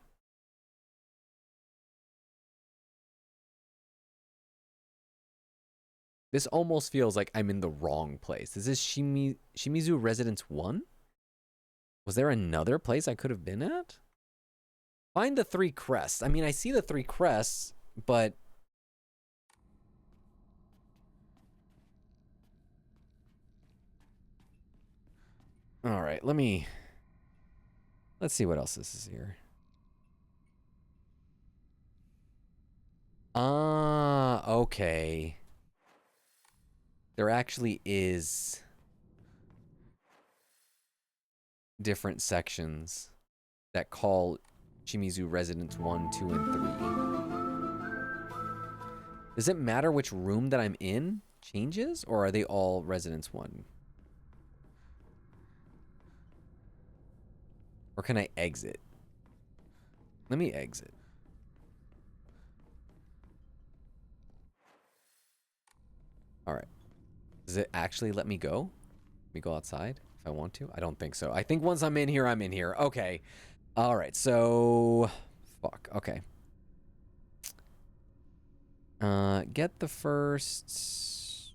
Speaker 2: This almost feels like I'm in the wrong place. Is this Shimizu Residence 1? Was there another place I could have been at? Find the 3 crests. I mean, I see the 3 crests, but... All right, let's see what else this is here. Ah, okay. There actually is different sections that call Shimizu Residence 1, 2, and 3. Does it matter which room that I'm in changes, or are they all Residence 1? Or can I exit? Let me exit. All right. Does it actually let me go? Let me go outside if I want to? I don't think so. I think once I'm in here, I'm in here. Okay. All right. So, fuck. Okay. Get the first.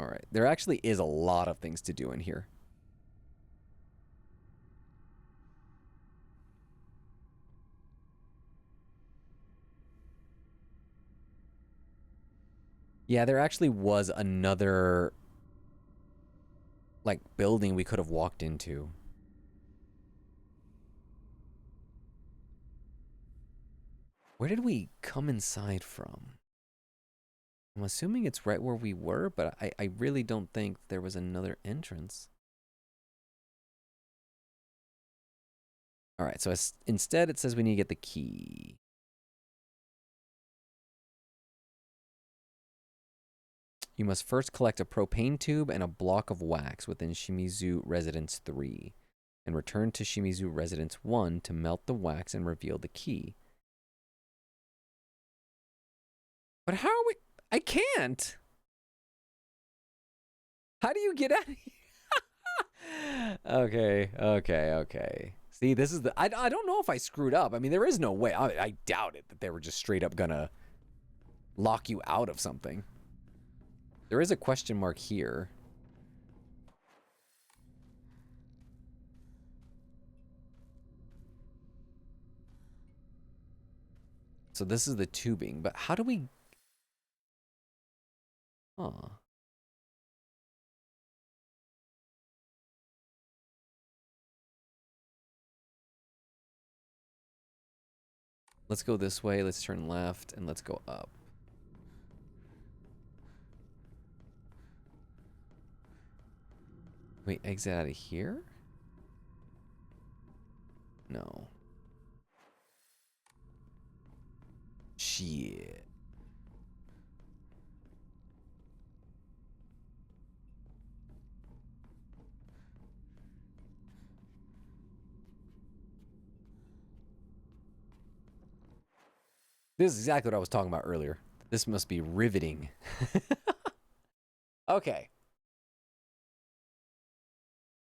Speaker 2: All right. There actually is a lot of things to do in here. Yeah, there actually was another, like, building we could have walked into. Where did we come inside from? I'm assuming it's right where we were, but I really don't think there was another entrance. All right, so instead it says we need to get the key. You must first collect a propane tube and a block of wax within Shimizu Residence 3, and return to Shimizu Residence 1 to melt the wax and reveal the key. But how are we? I can't! How do you get out of here? Okay. See, this is the... I don't know if I screwed up. I mean, there is no way. I doubt it that they were just straight up gonna lock you out of something. There is a question mark here. So this is the tubing, but how do we... Huh. Let's go this way, let's turn left, and let's go up. Wait, exit out of here? No. Shit. This is exactly what I was talking about earlier. This must be riveting. Okay.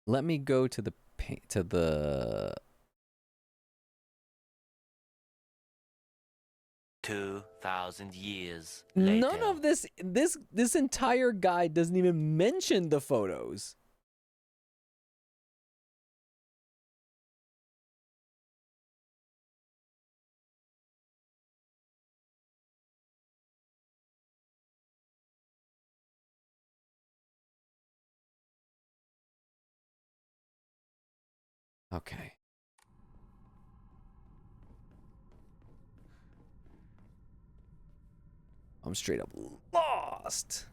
Speaker 2: Let me go to the
Speaker 3: 2,000 years later.
Speaker 2: None of this entire guide doesn't even mention the photos. Okay. I'm straight up lost.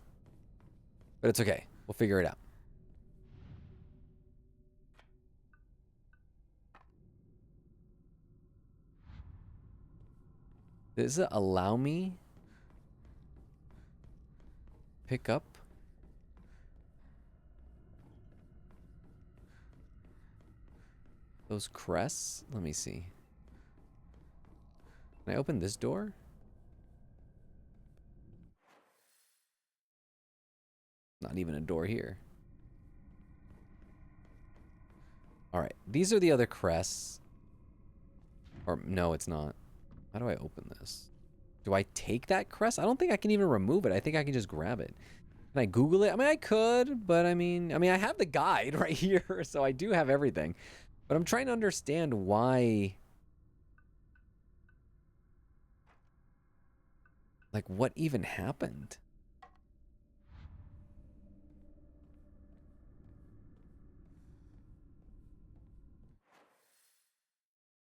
Speaker 2: But it's okay. We'll figure it out. Does it allow me pick up? Those crests? Let me see. Can I open this door? Not even a door here. Alright, these are the other crests. Or, no, it's not. How do I open this? Do I take that crest? I don't think I can even remove it. I think I can just grab it. Can I Google it? I mean, I could, but I mean, I have the guide right here, so I do have everything. But I'm trying to understand why... Like, what even happened?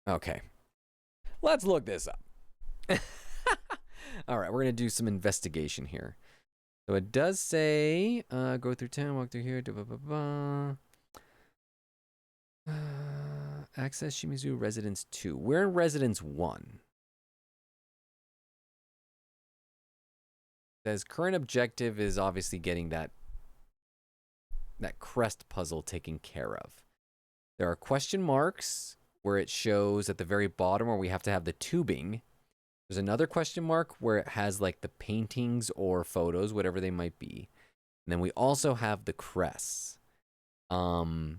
Speaker 2: Okay. Let's look this up. All right, we're going to do some investigation here. So it does say, go through town, walk through here, access Shimizu Residence 2. We're in Residence 1. It says current objective is obviously getting that crest puzzle taken care of. There are question marks where it shows at the very bottom where we have to have the tubing. There's another question mark where it has like the paintings or photos, whatever they might be. And then we also have the crests. I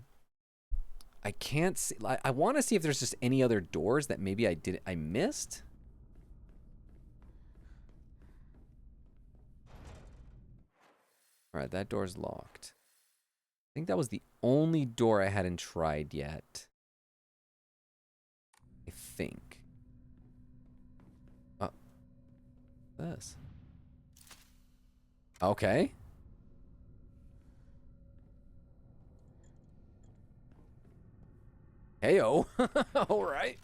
Speaker 2: can't see. I want to see if there's just any other doors that maybe I missed. All right, that door's locked. I think that was the only door I hadn't tried yet. I think. Oh. This. Okay. Heyo. All right.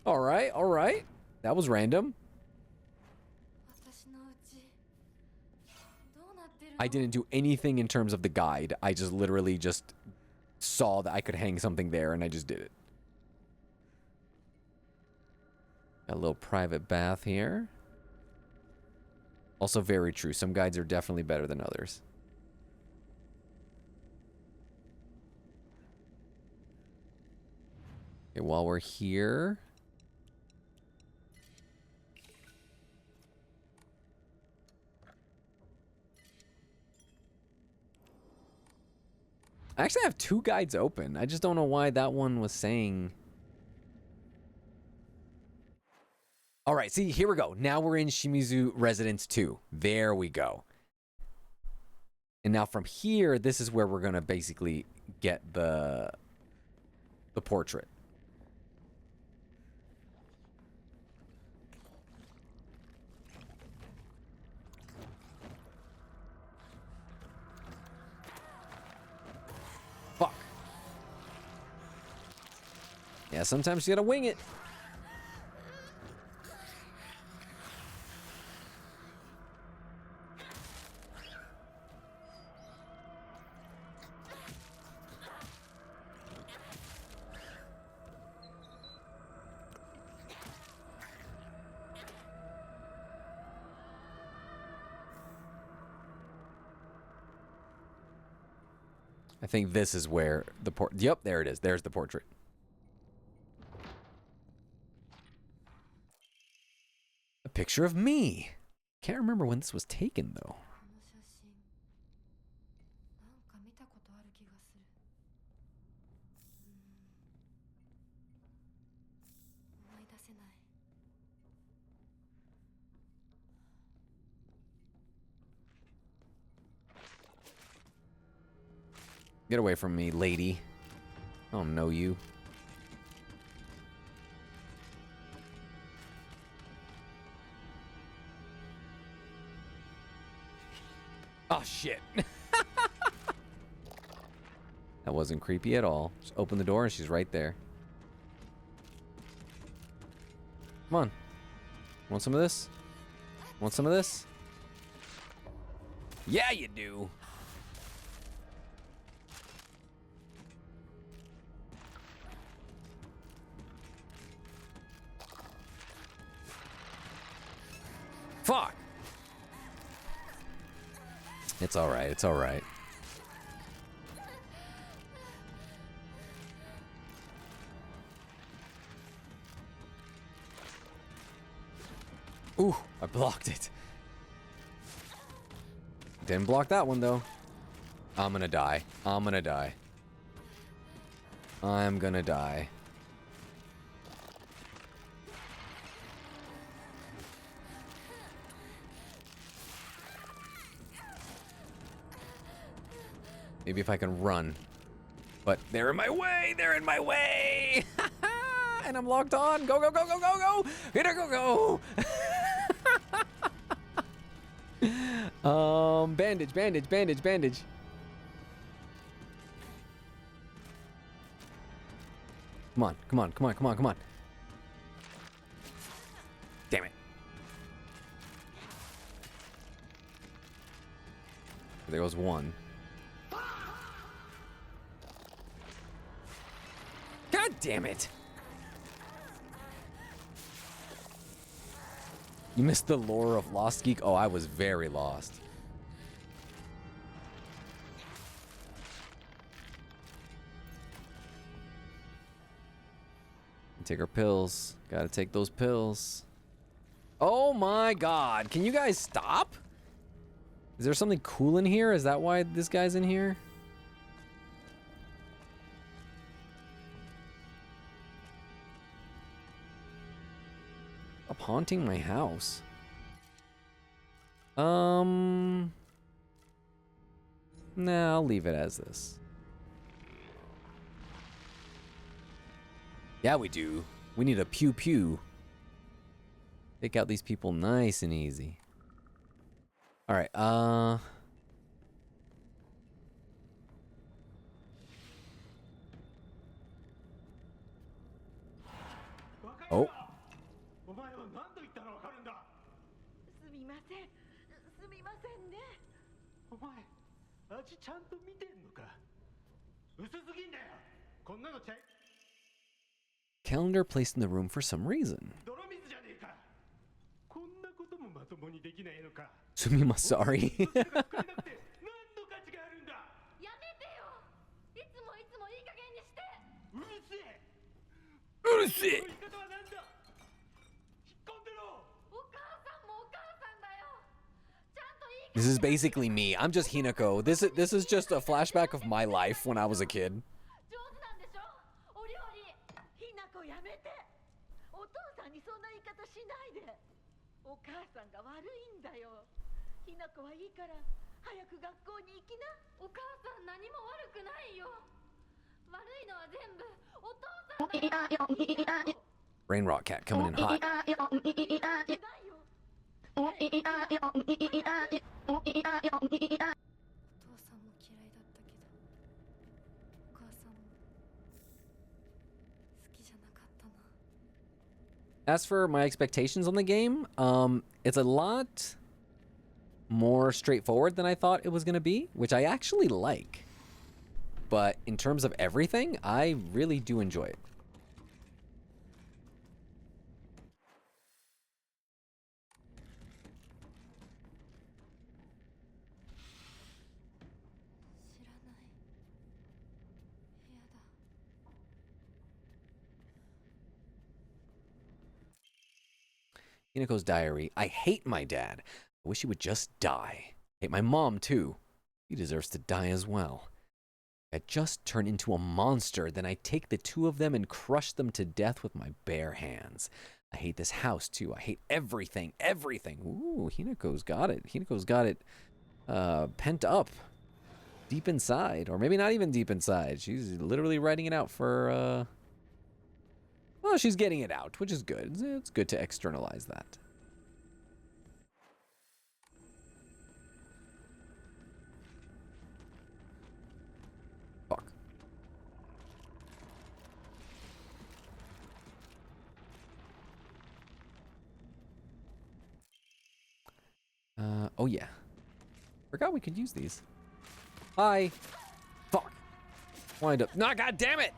Speaker 2: All right. All right. That was random.
Speaker 1: 私のうちどうなってるの？
Speaker 2: I didn't do anything in terms of the guide. I just literally just saw that I could hang something there and I just did it. Got a little private bath here. Also very true. Some guides are definitely better than others. Okay, while we're here. I actually have 2 guides open. I just don't know why that one was saying. All right, see, here we go. Now we're in Shimizu Residence 2. There we go. And now from here, this is where we're going to basically get the portrait. Fuck. Yeah, sometimes you gotta wing it. I think this is where the Yep, there it is. There's the portrait. A picture of me. Can't remember when this was taken, though.
Speaker 1: この写真なんか見たことある気がする。思い出せない。
Speaker 2: Get away from me, lady. I don't know you. Oh, shit. That wasn't creepy at all. Just open the door and she's right there. Come on. Want some of this? Want some of this? Yeah, you do. Fuck! It's alright, it's alright. Ooh, I blocked it. Didn't block that one, though. I'm gonna die. I'm gonna die. I'm gonna die. Maybe if I can run. But they're in my way! They're in my way! And I'm locked on! Go, go, go, go, go, go! Here I go, go! Bandage, bandage, bandage, bandage. Come on, come on, come on, come on, come on. Damn it. There goes one. God damn it! You missed the lore of Lost Geek? Oh, I was very lost. Take our pills. Gotta take those pills. Oh my god. Can you guys stop? Is there something cool in here? Is that why this guy's in here? Stop haunting my house. Nah, I'll leave it as this. Yeah, we do. We need a pew pew. Take out these people nice and easy. All right, Oh.
Speaker 4: お前は何と言ったらわかるんだ。
Speaker 5: すみません。すみませんね。
Speaker 4: お前、味ちゃんと見てんのか。薄すぎんだよ。こんなのちゃい。
Speaker 2: Calendar placed in the room for some reason.
Speaker 4: 泥水じゃねえか。こんなこともまともにできないのか。
Speaker 2: Sumimasorry.
Speaker 4: どちらが作れなくて何の価値があるんだ。
Speaker 1: やめてよ。いつもいつもいい加減にして。
Speaker 4: うるせえ。
Speaker 2: うるせえ。
Speaker 4: 言い方はなんだ。引っ込んでろ。
Speaker 1: お母さんもお母さんだよ。ちゃんといい
Speaker 2: This is basically me. I'm just Hinako. This is just a flashback of my life when I was a kid.
Speaker 1: 上手なんでしょ。お料理。
Speaker 5: ひなこやめて。お父さんにそんな言い方しないで。お母さんが悪いんだよ。ひなこはいいから早く学校に行きな。
Speaker 1: お母さん何も悪くないよ。悪いのは全部お父さんだよ。
Speaker 2: Brain Rot Cat coming in hot.
Speaker 5: だよ。
Speaker 1: お父さんも嫌いだったけど、お母さんも好きじゃなかったな。
Speaker 2: As for my expectations on the game, it's a lot more straightforward than I thought it was going to be, which I actually like. But in terms of everything, I really do enjoy it. Hinako's diary. I hate my dad. I wish he would just die. Hate my mom, too. He deserves to die as well. I just turn into a monster, then I take the two of them and crush them to death with my bare hands. I hate this house, too. I hate everything, everything. Ooh, Hinako's got it. Hinako's got it pent up deep inside. Or maybe not even deep inside. She's literally writing it out for... Well, she's getting it out, which is good. It's good to externalize that. Fuck. Oh yeah. Forgot we could use these. Hi. Fuck. Wind up. No, god damn it!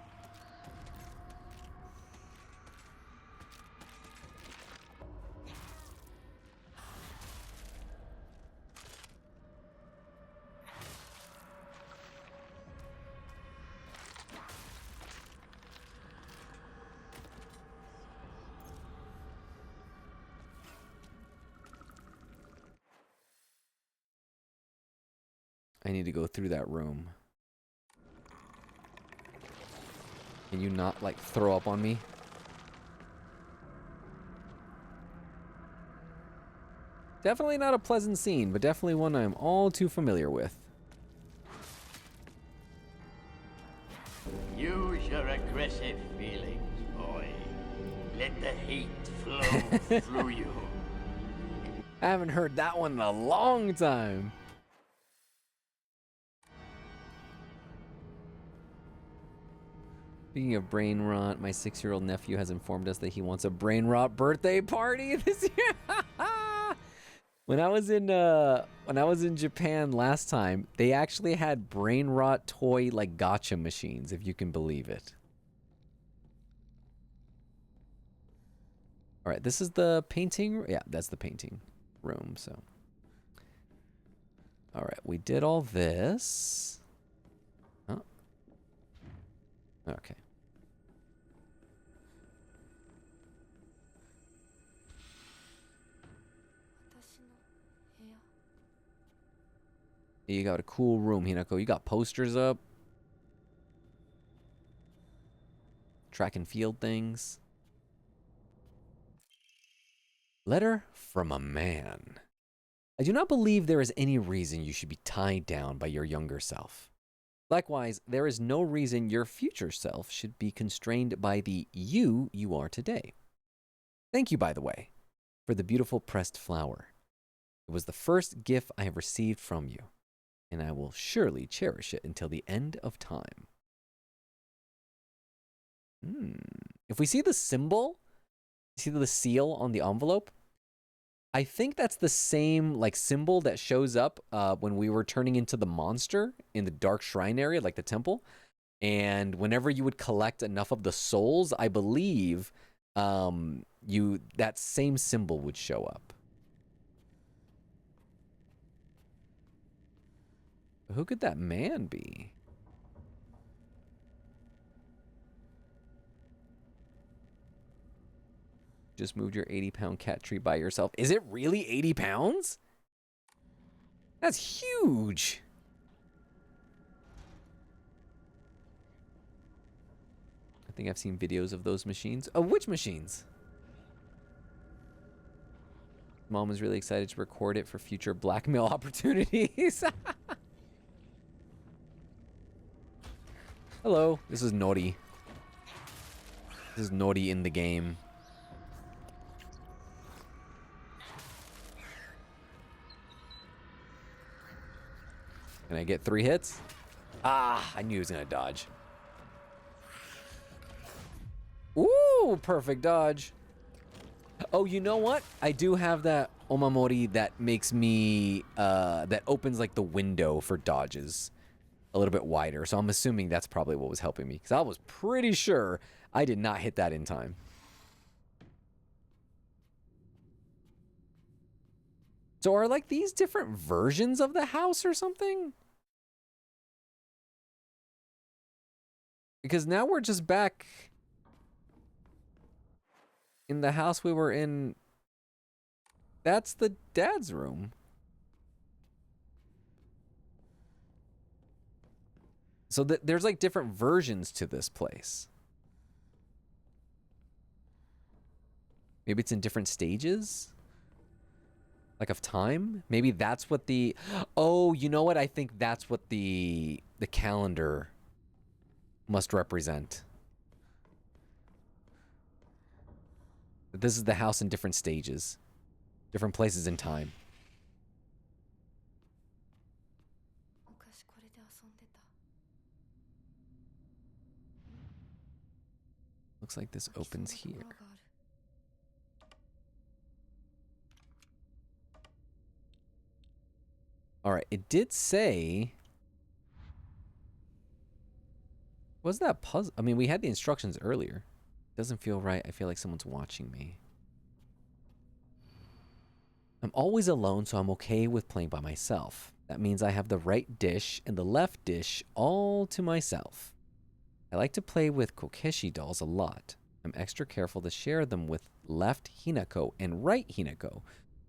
Speaker 2: I need to go through that room. Can you not, like, throw up on me? Definitely not a pleasant scene, but definitely one I'm all too familiar with.
Speaker 6: Use your aggressive feelings, boy. Let the hate flow through you.
Speaker 2: I haven't heard that one in a long time. Speaking of brain rot, my 6-year-old nephew has informed us that he wants a brain rot birthday party this year. When I was in Japan last time, they actually had brain rot toy like gacha machines, if you can believe it. All right, this is the painting. Yeah, that's the painting room. So, all right, we did all this. Oh. Okay. You got a cool room, Hinako. You got posters up. Track and field things. Letter from a man. I do not believe there is any reason you should be tied down by your younger self. Likewise, there is no reason your future self should be constrained by the you are today. Thank you, by the way, for the beautiful pressed flower. It was the first gift I have received from you, and I will surely cherish it until the end of time. If we see the symbol, see the seal on the envelope, I think that's the same like symbol that shows up when we were turning into the monster in the dark shrine area, like the temple. And whenever you would collect enough of the souls, I believe that same symbol would show up. Who could that man be? Just moved your 80-pound cat tree by yourself. Is it really 80 pounds? That's huge. I think I've seen videos of those machines. Oh, which machines? Mom is really excited to record it for future blackmail opportunities. Hello, this is Nori. This is Nori in the game. Can I get 3 hits? Ah, I knew he was gonna dodge. Ooh, perfect dodge. Oh, you know what? I do have that Omamori that makes me, that opens like the window for dodges a little bit wider. So I'm assuming that's probably what was helping me, because I was pretty sure I did not hit that in time. So are like these different versions of the house or something? Because now we're just back in the house we were in. That's the dad's room. So there's like different versions to this place. Maybe it's in different stages? Like of time? Maybe that's what the... Oh, you know what? I think that's what the calendar must represent. This is the house in different stages. Different places in time. Looks like this opens here. Alright, it did say... Was that puzzle? I mean, we had the instructions earlier. Doesn't feel right. I feel like someone's watching me. I'm always alone, so I'm okay with playing by myself. That means I have the right dish and the left dish all to myself. I like to play with Kokeshi dolls a lot. I'm extra careful to share them with left Hinako and right Hinako,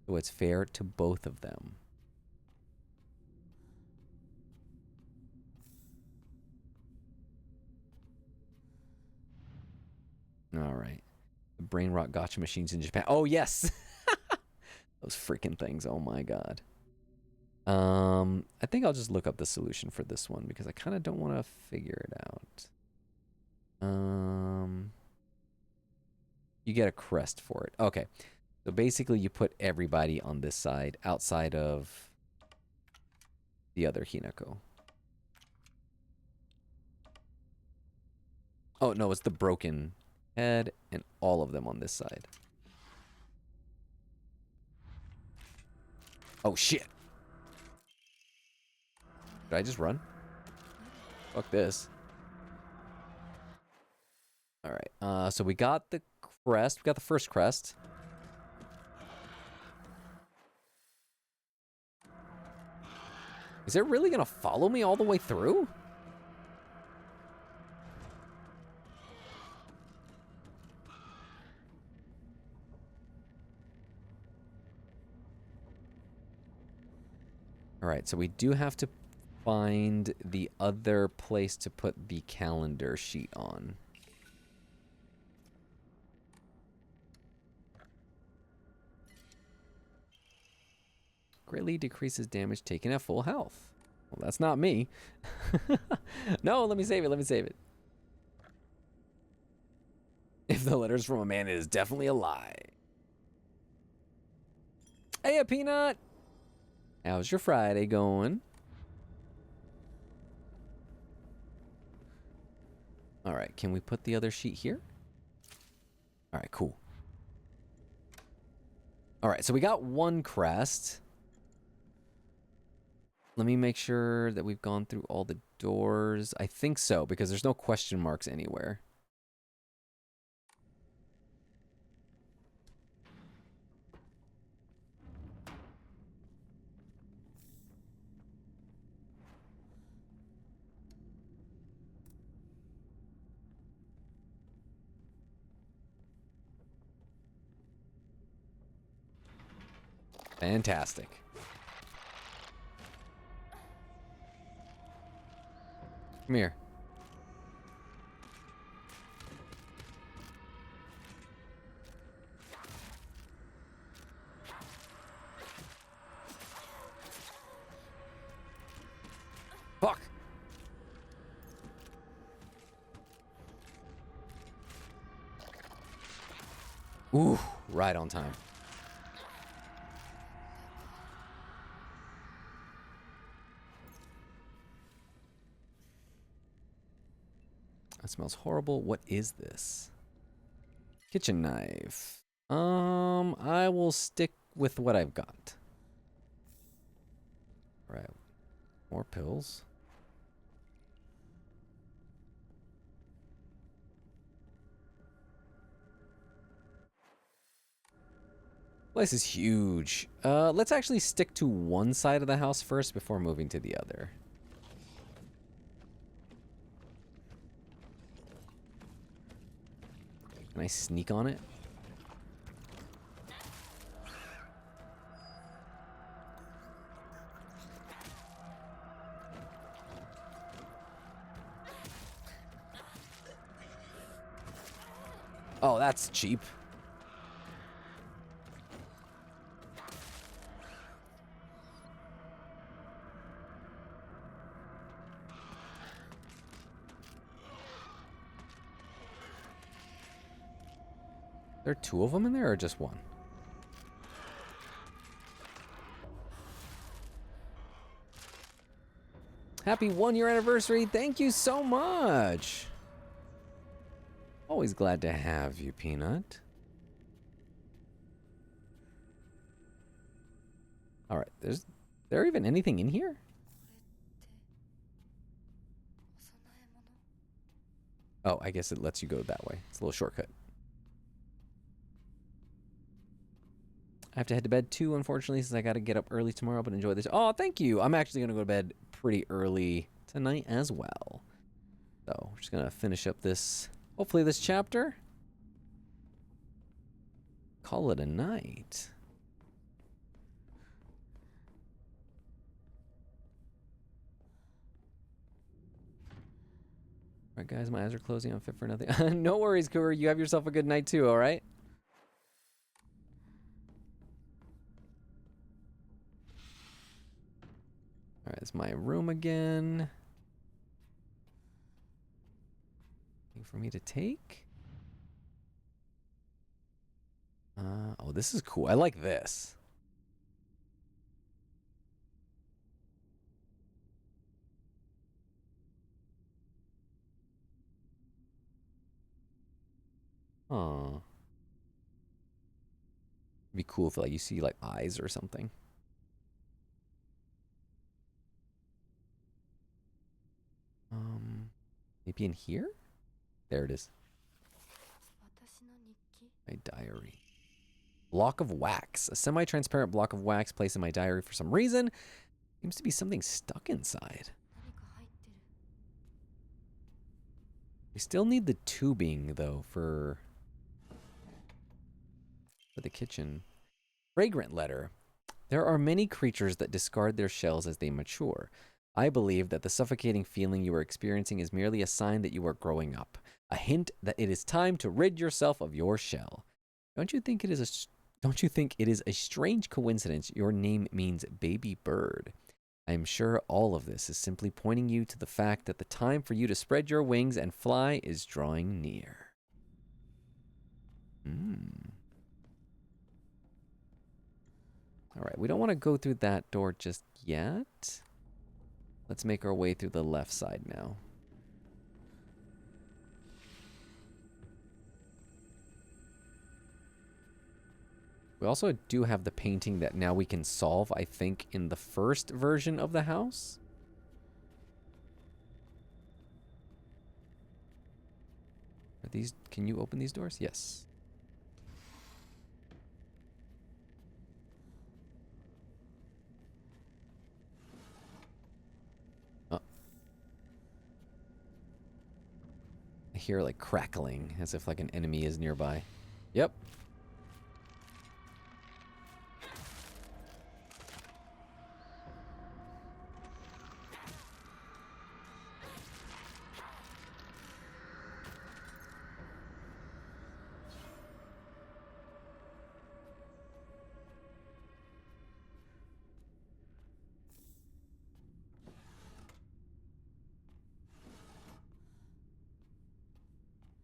Speaker 2: so it's fair to both of them. All right. The brain rot gotcha machines in Japan. Oh, yes. Those freaking things. Oh, my God. I think I'll just look up the solution for this one because I kind of don't want to figure it out. You get a crest for it. Okay. So basically you put everybody on this side outside of the other Hinako. Oh, no, it's the broken head and all of them on this side. Oh, shit. Did I just run? Fuck this. Alright, so we got the crest. We got the first crest. Is it really gonna follow me all the way through? All right, so we do have to find the other place to put the calendar sheet on. Greatly decreases damage taken at full health. Well, that's not me. No, let me save it. Let me save it. If the letter's from a man, it is definitely a lie. Hey, a Peanut. How's your Friday going? All right, can we put the other sheet here? All right, cool. All right, so we got one crest. Let me make sure that we've gone through all the doors. I think so, because there's no question marks anywhere. Fantastic. Come here. Fuck. Ooh, right on time. That smells horrible. What is this? Kitchen knife. I will stick with what I've got. All right. More pills. Place is huge. Let's actually stick to one side of the house first before moving to the other. Can I sneak on it? Oh, that's cheap. There are two of them in there or just one? Happy 1-year anniversary. Thank you so much. Always glad to have you, Peanut. All right, is there even anything in here? Oh, I guess it lets you go that way. It's a little shortcut. I have to head to bed too, unfortunately, since I got to get up early tomorrow, but enjoy this. Oh, thank you. I'm actually going to go to bed pretty early tonight as well. So we're just going to finish up this, hopefully this chapter. Call it a night. All right, guys, my eyes are closing. I'm fit for nothing. No worries, Cougar. You have yourself a good night too, all right? All right, it's my room again. Anything for me to take? Oh, this is cool. I like this. Huh. It'd be cool if like you see like eyes or something. Maybe in here? There it is. My diary. Block of wax. A semi-transparent block of wax placed in my diary for some reason. Seems to be something stuck inside. We still need the tubing though for the kitchen. Fragrant letter. There are many creatures that discard their shells as they mature. I believe that the suffocating feeling you are experiencing is merely a sign that you are growing up, a hint that it is time to rid yourself of your shell. Don't you think it is a strange coincidence your name means baby bird? I am sure all of this is simply pointing you to the fact that the time for you to spread your wings and fly is drawing near. All right, we don't want to go through that door just yet. Let's make our way through the left side now. We also do have the painting that now we can solve, I think, in the first version of the house. Are these, can you open these doors? Yes. Oh. I hear like crackling as if like an enemy is nearby. Yep.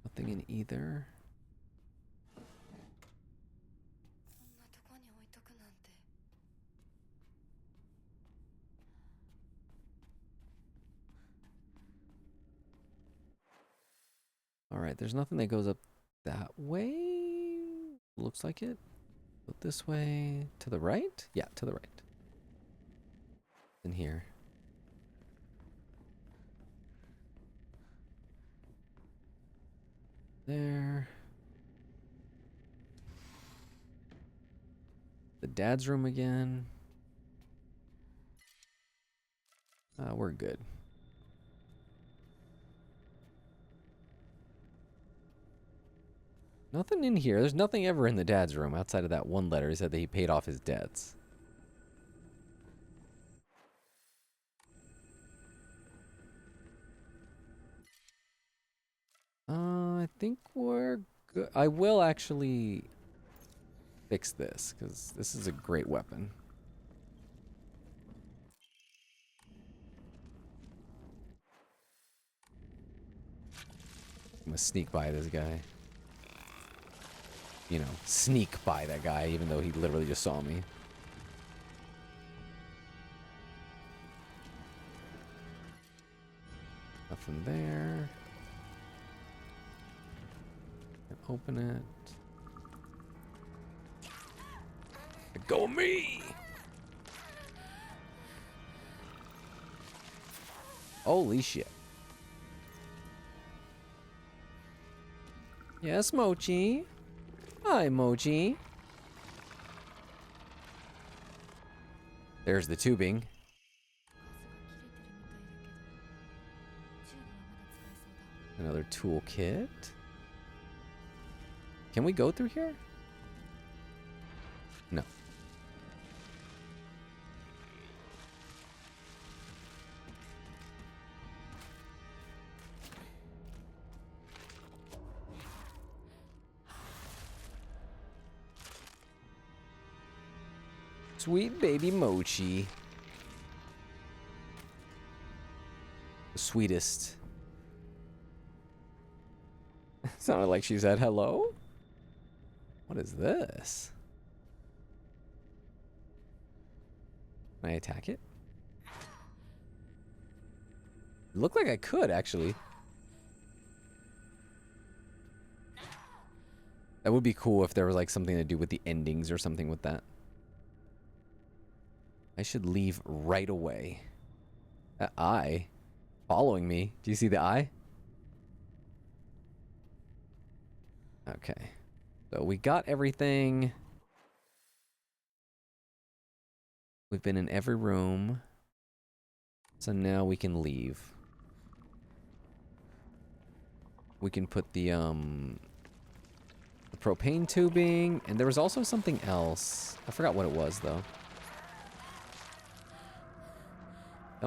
Speaker 2: Nothing in either. All right, there's nothing that goes up that way. Looks like it. Go this way. To the right? Yeah, to the right. In here. There. The dad's room again. We're good. Nothing in here. There's nothing ever in the dad's room outside of that one letter. He said that he paid off his debts. I think we're good. I will actually fix this because this is a great weapon. I'm gonna sneak by this guy. You know, sneak by that guy even though he literally just saw me. Nothing there. Open it. Go me! Holy shit. Yes, Mochi. Hi, Mochi. There's the tubing. Another toolkit. Can we go through here? No. Sweet baby Mochi. The sweetest. Sounded like she said hello. What is this? Can I attack it? It looked like I could, actually. That would be cool if there was like something to do with the endings or something with that. I should leave right away. That eye following me. Do you see the eye? Okay. So we got everything. We've been in every room. So now we can leave. We can put the propane tubing, and there was also something else. I forgot what it was though.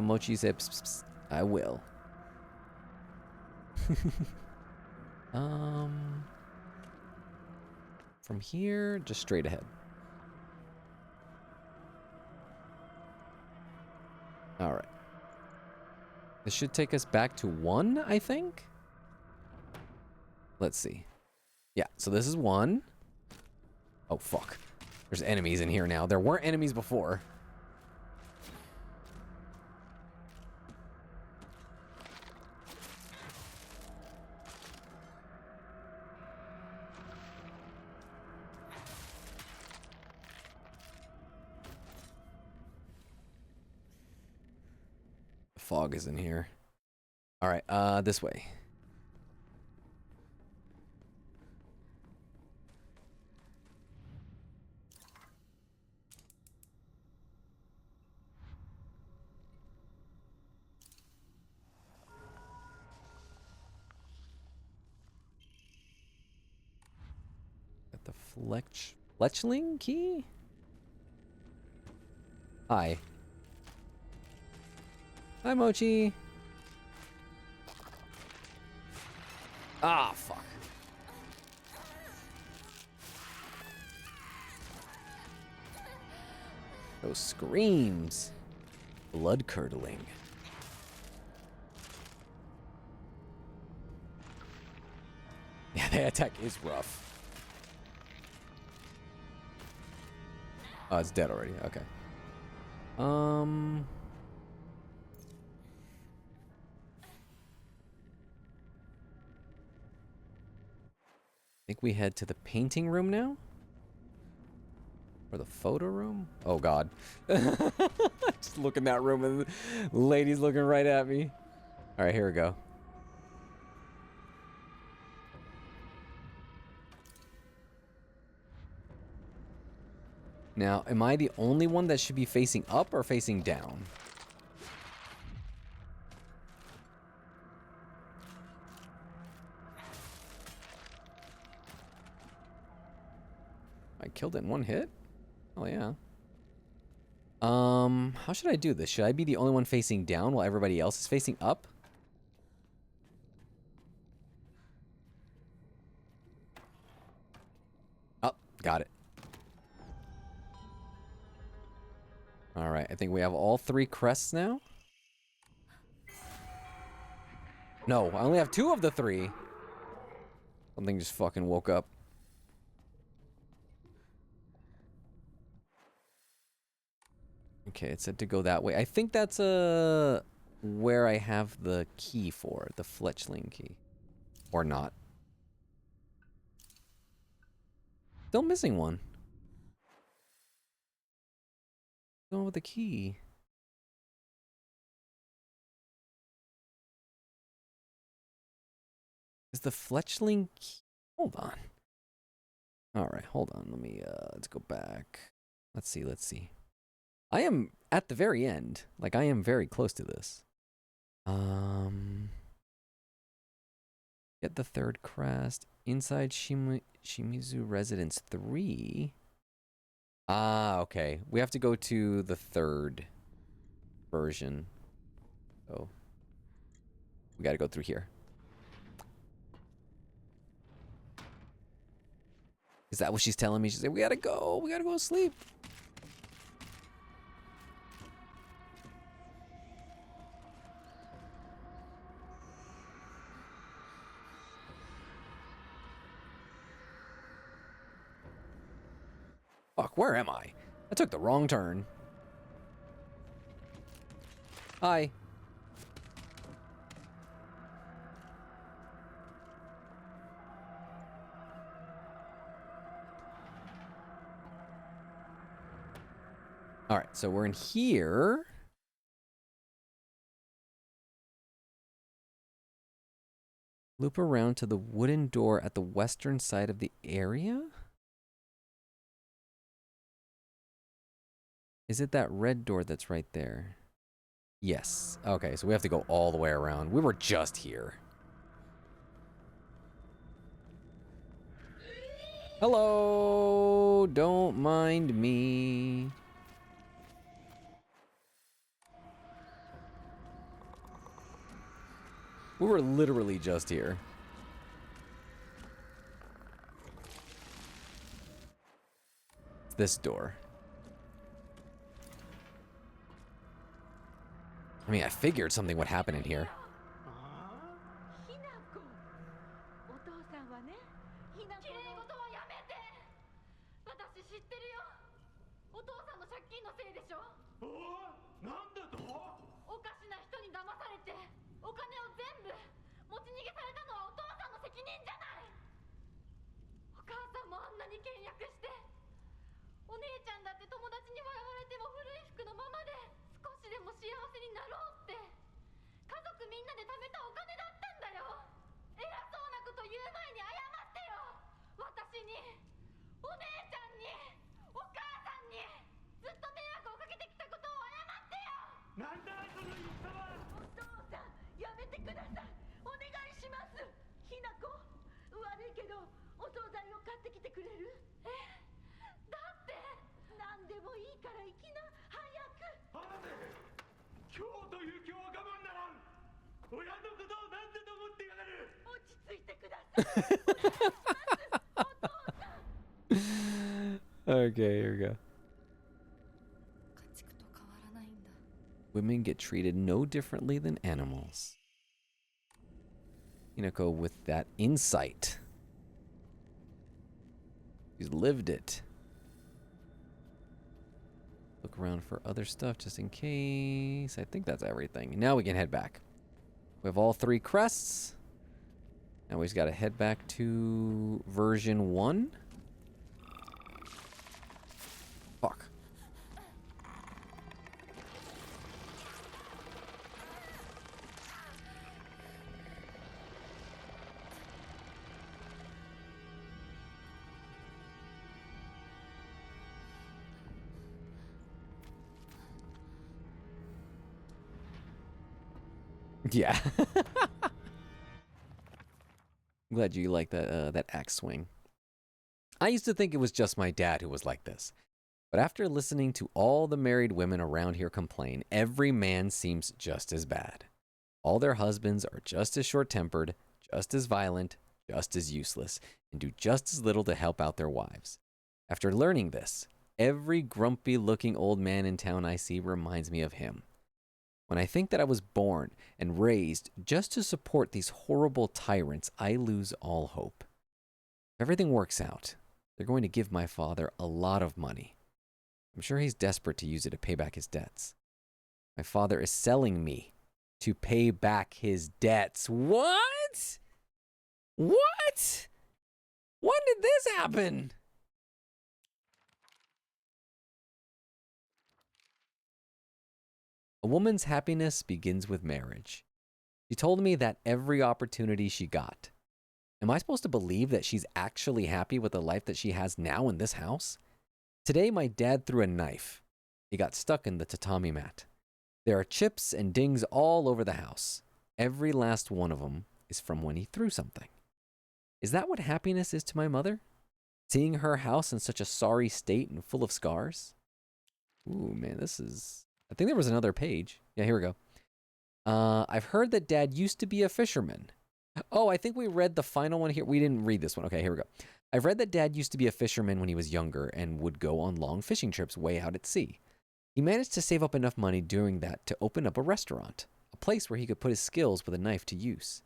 Speaker 2: Mochi said, psst, psst, psst. I will. From here, just straight ahead. All right. This should take us back to 1, I think. Let's see. Yeah, so this is 1. Oh, fuck. There's enemies in here now. There weren't enemies before. The fog is in here. All right, this way. Got the Fletchling key? Hi. Hi, Mochi. Ah, fuck. Those screams. Blood curdling. Yeah, the attack is rough. Oh, it's dead already. Okay. I think we head to the painting room now? Or the photo room? Oh, God. Just look in that room and the lady's looking right at me. All right, here we go. Now, am I the only one that should be facing up or facing down? I killed it in 1 hit? Oh, yeah. How should I do this? Should I be the only one facing down while everybody else is facing up? Oh, got it. All right, I think we have all 3 crests now. No, I only have 2 of the 3. Something just fucking woke up. Okay, it said to go that way. I think that's where I have the key for, the Fletchling key. Or not. Still missing one. Going with the key. Is the Fletchling key? Hold on. All right, hold on. Let me let's go back. Let's see. I am at the very end. Like, I am very close to this. Get the 3rd crest inside Shimizu Residence 3. Ah, okay. We have to go to the 3rd version. Oh. We gotta go through here. Is that what she's telling me? She said, we gotta go to sleep. Fuck, where am I? I took the wrong turn. Hi. All right, so we're in here. Loop around to the wooden door at the western side of the area? Is it that red door that's right there? Yes. Okay, so we have to go all the way around. We were just here. Hello! Don't mind me. We were literally just here. It's this door. I mean, I figured something would happen in here.
Speaker 5: ひなこお父さんはねひなこ
Speaker 1: 綺麗
Speaker 5: の
Speaker 1: 事はやめて。私知ってるよ。お父さんの借金のせいでしょ。
Speaker 4: おお、なんだと？
Speaker 1: おかしな人に騙されてお金を全部持ち逃げされたのはお父さんの責任じゃない。お母さんもあんなに倹約してお姉ちゃんだって友達に笑われても古い服のままで少しでも幸せになろうって家族みんなで貯めたお金だったんだよ。偉そうなこと言う前に謝ってよ。私にお姉ちゃんにお母さんにずっと迷惑をかけてきたことを謝ってよ。
Speaker 4: なんだその言い方は！
Speaker 5: お父さんやめてくださいお願いしますひなこ悪いけどお惣菜を買ってきてくれる
Speaker 1: だって
Speaker 5: 何でもいいから行きな早く
Speaker 4: 離せ！今日という今日は我慢ならん！親のことを何だと思ってやがる！
Speaker 5: 落ち着いてくださいお父さん
Speaker 2: Okay, here we go.
Speaker 1: 家畜と変わらないんだ。
Speaker 2: Women get treated no differently than animals. Hinako with that insight. She's lived it. Look around for other stuff just in case. I think that's everything. Now we can head back. We have all 3 crests. Now we just gotta head back to version 1. Fuck. Yeah. I'm glad you like that axe swing. I used to think it was just my dad who was like this. But after listening to all the married women around here complain, every man seems just as bad. All their husbands are just as short-tempered, just as violent, just as useless, and do just as little to help out their wives. After learning this, every grumpy-looking old man in town I see reminds me of him. When I think that I was born and raised just to support these horrible tyrants, I lose all hope. If everything works out, they're going to give my father a lot of money. I'm sure he's desperate to use it to pay back his debts. My father is selling me to pay back his debts. What? What? When did this happen? A woman's happiness begins with marriage. She told me that every opportunity she got. Am I supposed to believe that she's actually happy with the life that she has now in this house? Today, my dad threw a knife. He got stuck in the tatami mat. There are chips and dings all over the house. Every last one of them is from when he threw something. Is that what happiness is to my mother? Seeing her house in such a sorry state and full of scars? Ooh, man, this is... I think there was another page. Yeah, here we go. I've heard that Dad used to be a fisherman. Oh, I think we read the final one here. We didn't read this one. Okay, here we go. I've read that Dad used to be a fisherman when he was younger and would go on long fishing trips way out at sea. He managed to save up enough money doing that to open up a restaurant, a place where he could put his skills with a knife to use.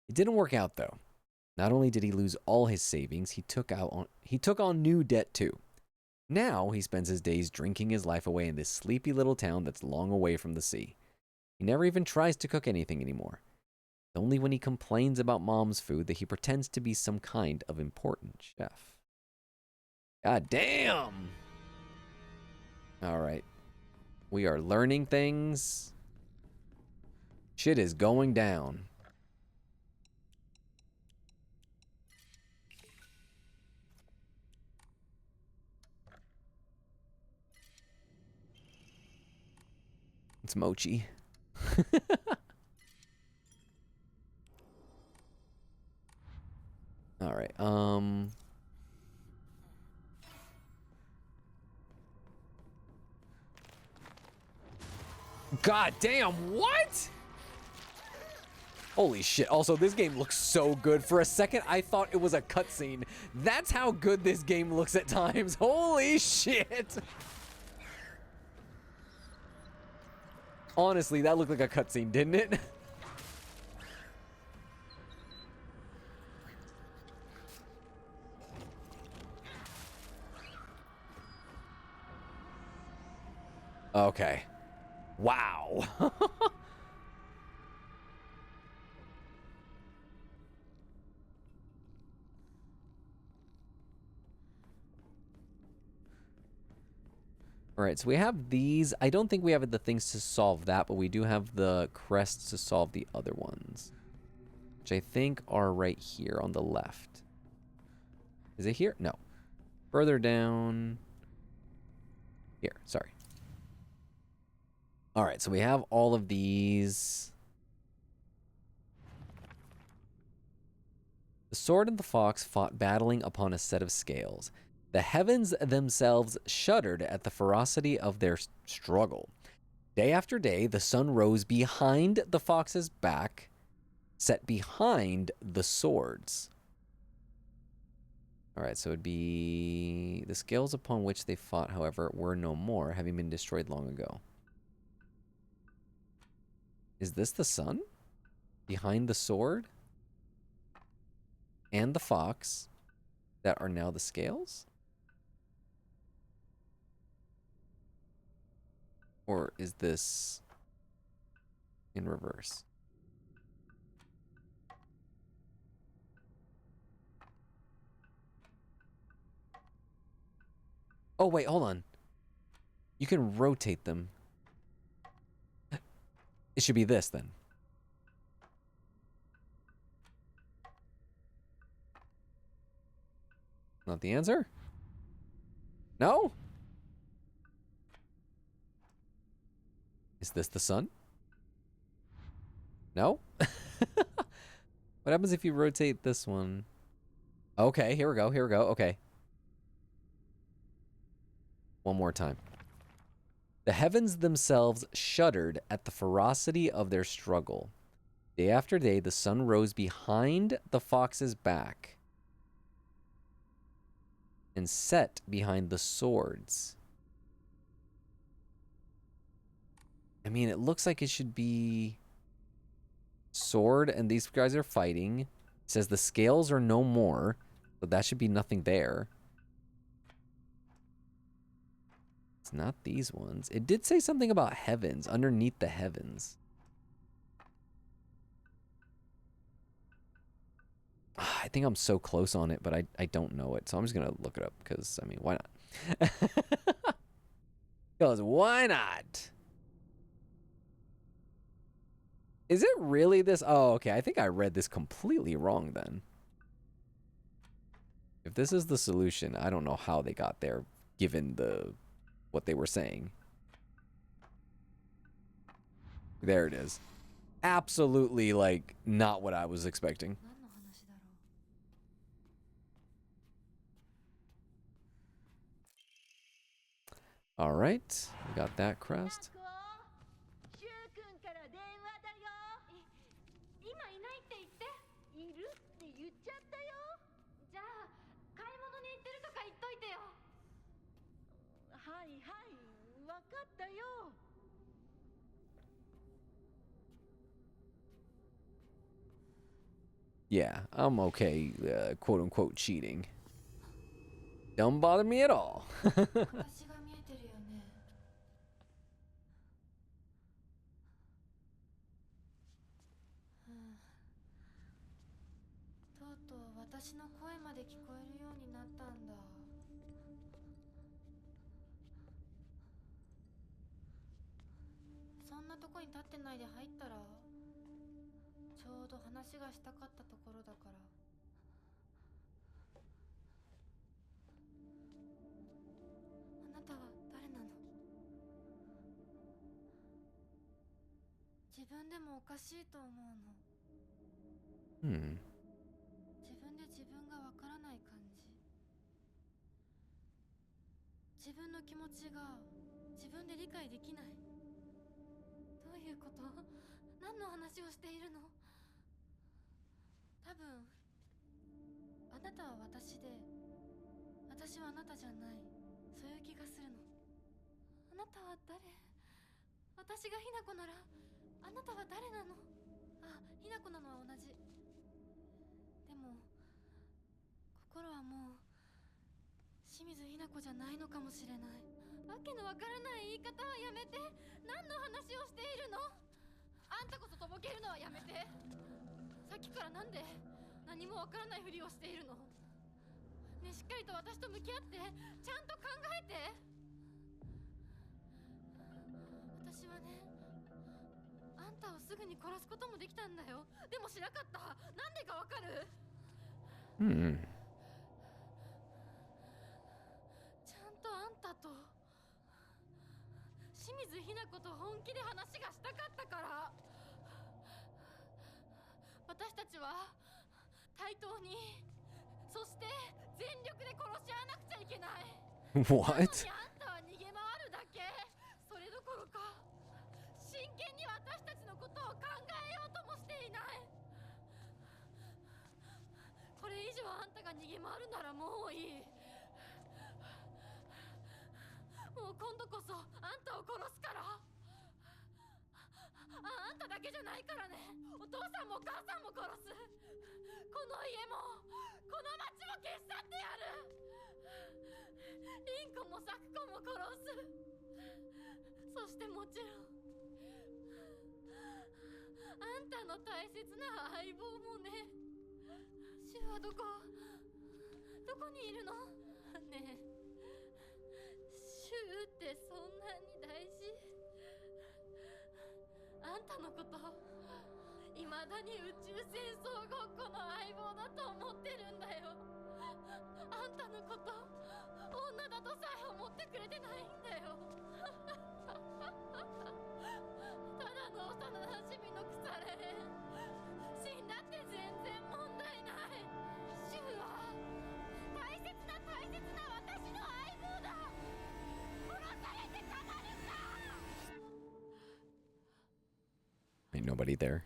Speaker 2: It didn't work out, though. Not only did he lose all his savings, he took on new debt, too. Now he spends his days drinking his life away in this sleepy little town that's long away from the sea. He never even tries to cook anything anymore. It's only when he complains about Mom's food that he pretends to be some kind of important chef. God damn! Alright. We are learning things. Shit is going down. It's mochi. All right. God damn, what? Holy shit. Also, this game looks so good. For a second, I thought it was a cutscene. That's how good this game looks at times. Holy shit. Honestly, that looked like a cutscene, didn't it? Okay. Wow. All right, so we have these. I don't think we have the things to solve that, but we do have the crests to solve the other ones, which I think are right here on the left. Is it here? No. Further down. Here, sorry. All right, so we have all of these. The sword and the fox fought battling upon a set of scales. The heavens themselves shuddered at the ferocity of their struggle. Day after day, the sun rose behind the fox's back, set behind the swords. All right, so it'd be the scales upon which they fought, however, were no more, having been destroyed long ago. Is this the sun? Behind the sword? And the fox that are now the scales? Or is this in reverse? Oh, wait, hold on. You can rotate them. It should be this then. Not the answer? No? Is this the sun? No? What happens if you rotate this one? Okay, here we go, here we go, okay. One more time. The heavens themselves shuddered at the ferocity of their struggle. Day after day, the sun rose behind the fox's back and set behind the swords. I mean, it looks like it should be sword, and these guys are fighting. It says the scales are no more, so that should be nothing there. It's not these ones. It did say something about heavens, underneath the heavens. I think I'm so close on it, but I don't know it, so I'm just going to look it up because, I mean, why not? Because why not? Is it really this? Oh, okay. I think I read this completely wrong then. If this is the solution, I don't know how they got there, given what they were saying. There it is. Absolutely, like, not what I was expecting. All right, we got that crest.
Speaker 5: シュウ君から電話だよ。
Speaker 1: 今いないって言って。
Speaker 5: いるって言っちゃったよ。
Speaker 1: じゃあ買い物に行ってるとか言っといてよ。
Speaker 5: はいはい、わかったよ。
Speaker 2: Yeah, I'm okay, quote unquote, cheating. Don't bother me at all.
Speaker 1: 私が見えてるよね。とうとう私の声まで聞こえるようになったんだ。そんなとこに立ってないで入ったら、ちょうど話がしたかったところだから。あなたは誰なの？自分でもおかしいと思うの。
Speaker 2: Hmm.
Speaker 1: 自分で自分がわからない感じ。自分の気持ちが自分で理解できない。どういうこと？何の話をしているの？多分あなたは私で私はあなたじゃない、そういう気がするの。あなたは誰？私がひなこならあなたは誰なの？あ、ひなこなのは同じ。でも心はもう清水ひな子じゃないのかもしれない。わけのわからない言い方はやめて。何の話をしているの？あんたこそとぼけるのはやめて。さっきからなんで何もわからないふりをしているの？ねえ、しっかりと私と向き合って、ちゃんと考えて。私はね、あんたをすぐに殺すこともできたんだよ。でもしなかった。なんでかわかる？Hmm. ちゃんとあんたと清水ひな子と本気で話がしたかったから。私たちは対等に、そして全力で殺し合わなくちゃいけない。なの
Speaker 2: What?
Speaker 1: にあんたは逃げ回るだけ。それどころか真剣に私たちのことを考えようともしていない。これ以上あんたが逃げ回るならもういい。もう今度こそあんたを殺すから。あんただけじゃないからね。お父さんもお母さんも殺す。この家もこの町も消し去ってやる。凛子も咲子も殺す。そしてもちろんあんたの大切な相棒もね。シュはどこにいるの？ねえ、シュってそんなに大事？あんたのこと未だに宇宙戦争ごっこの相棒だと思ってるんだよ。あんたのこと女だとさえ思ってくれてないんだよ。ただの幼馴染の腐れ縁。死んだって全然問題ない。シュは大切な私の相棒だ。殺されてたまるか。
Speaker 2: Ain't nobody there.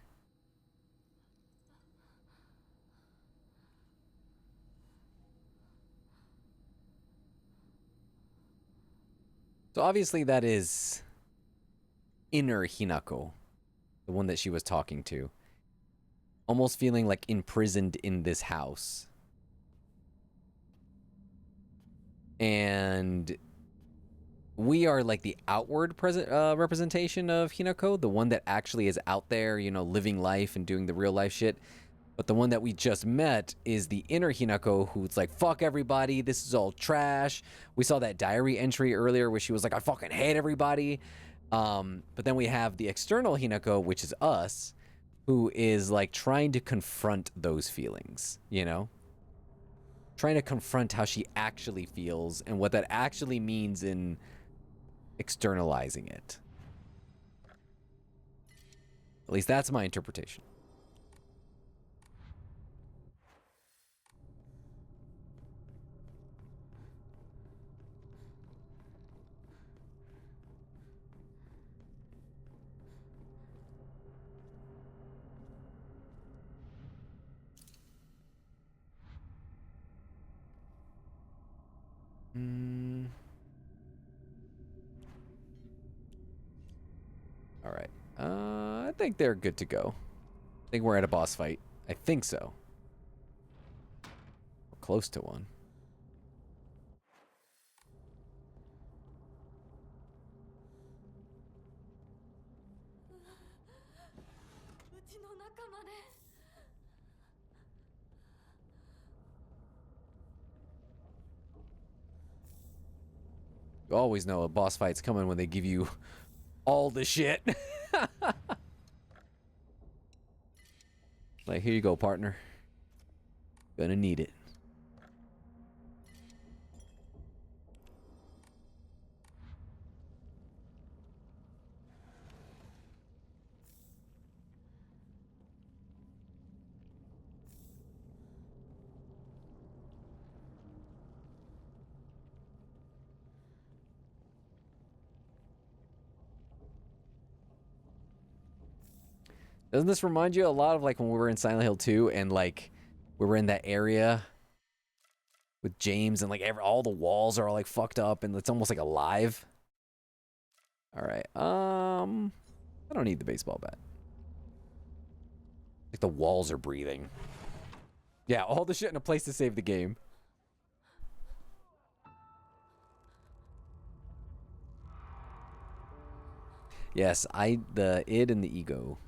Speaker 2: So obviously that is inner Hinako, the one that she was talking to. Almost feeling like imprisoned in this house. And we are like the outward representation of Hinako, the one that actually is out there, you know, living life and doing the real life shit. But the one that we just met is the inner Hinako, who's like, fuck everybody, this is all trash. We saw that diary entry earlier where she was like, I fucking hate everybody. But then we have the external Hinako, which is us, who is like trying to confront those feelings, you know? Trying to confront how she actually feels and what that actually means in externalizing it. At least that's my interpretation. All right. I think they're good to go. I think we're at a boss fight. I think so. We're close to one.
Speaker 1: うちの仲間で。
Speaker 2: You always know a boss fight's coming when they give you all the shit. Like, here you go, partner. Gonna need it. Doesn't this remind you a lot of like when we were in Silent Hill 2 and like we were in that area with James and like all the walls are all like fucked up and it's almost like alive? All right. I don't need the baseball bat. Like the walls are breathing. Yeah, all the shit in a place to save the game. Yes, the id and the ego.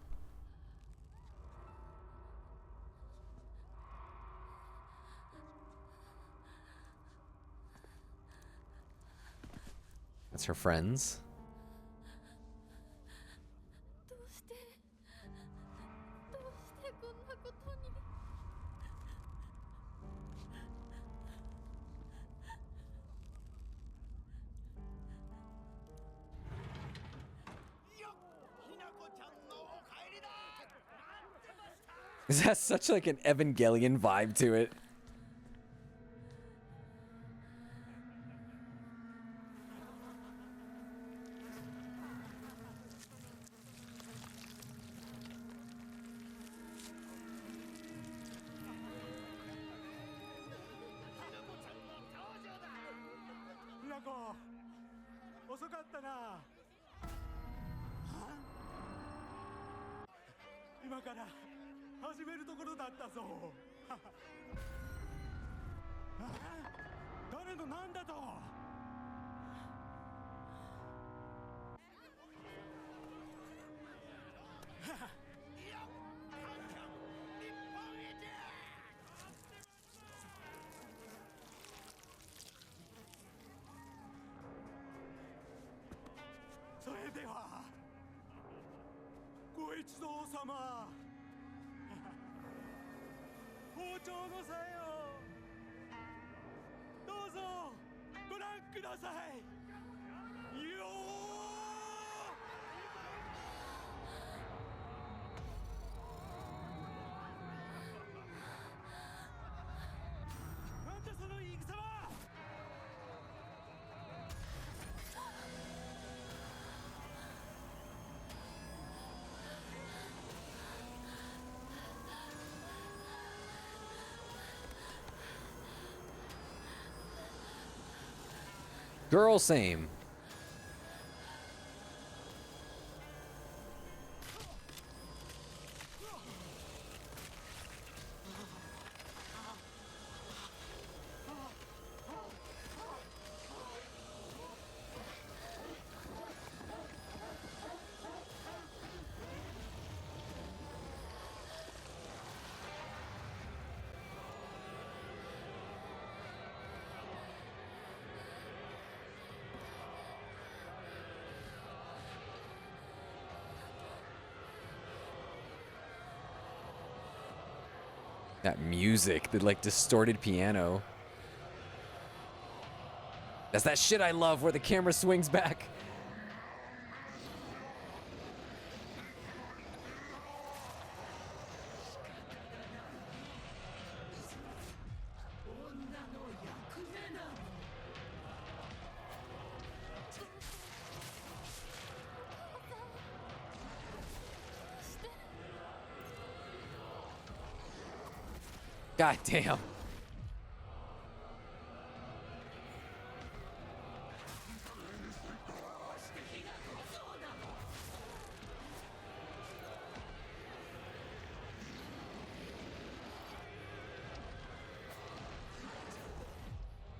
Speaker 2: That's her friends.
Speaker 1: どうしてこんなことに。
Speaker 2: This has such like an Evangelion vibe to it.
Speaker 4: Hinako, 遅かったな。今から始めるところだったぞ。誰のなんだと。それではご一同様、包丁のさえをどうぞご覧くださいよー。なんだその戦は。
Speaker 2: Girl, same. That music, the like distorted piano. That's that shit I love where the camera swings back. God damn.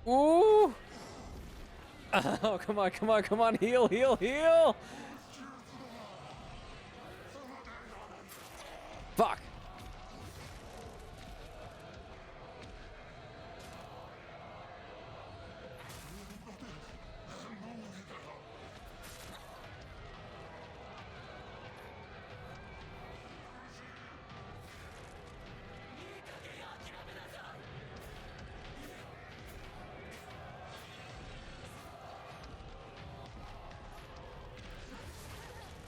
Speaker 2: Ooh. Oh, come on, come on, come on. Heal, heal, heal. Fuck.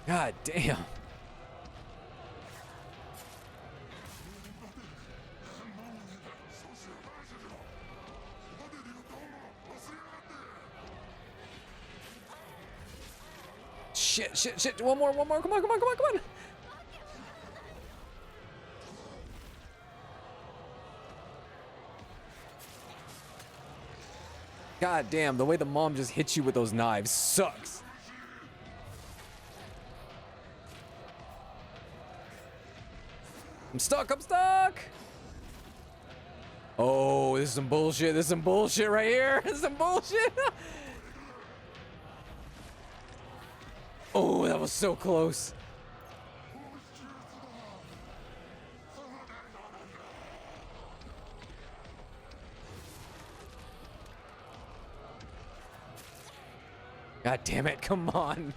Speaker 2: God damn. Shit, shit, shit. One more, one more. Come on, come on, come on, come on. God damn, the way the mom just hits you with those knives sucks. I'm stuck, I'm stuck! Oh, this is some bullshit. This is some bullshit right here. This is some bullshit. Oh, that was so close. God damn it, come on.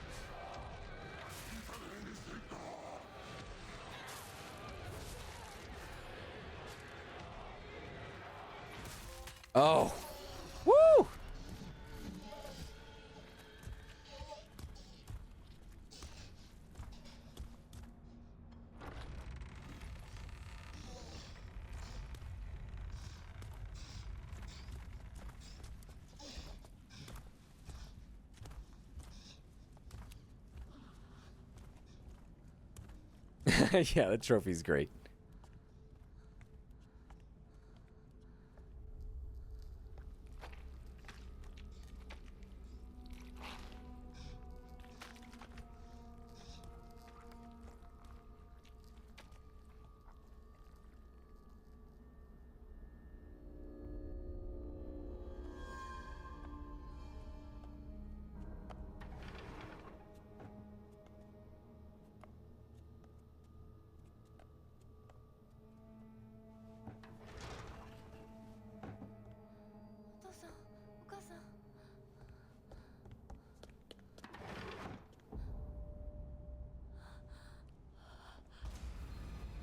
Speaker 2: Oh. Woo! Yeah, the trophy's great.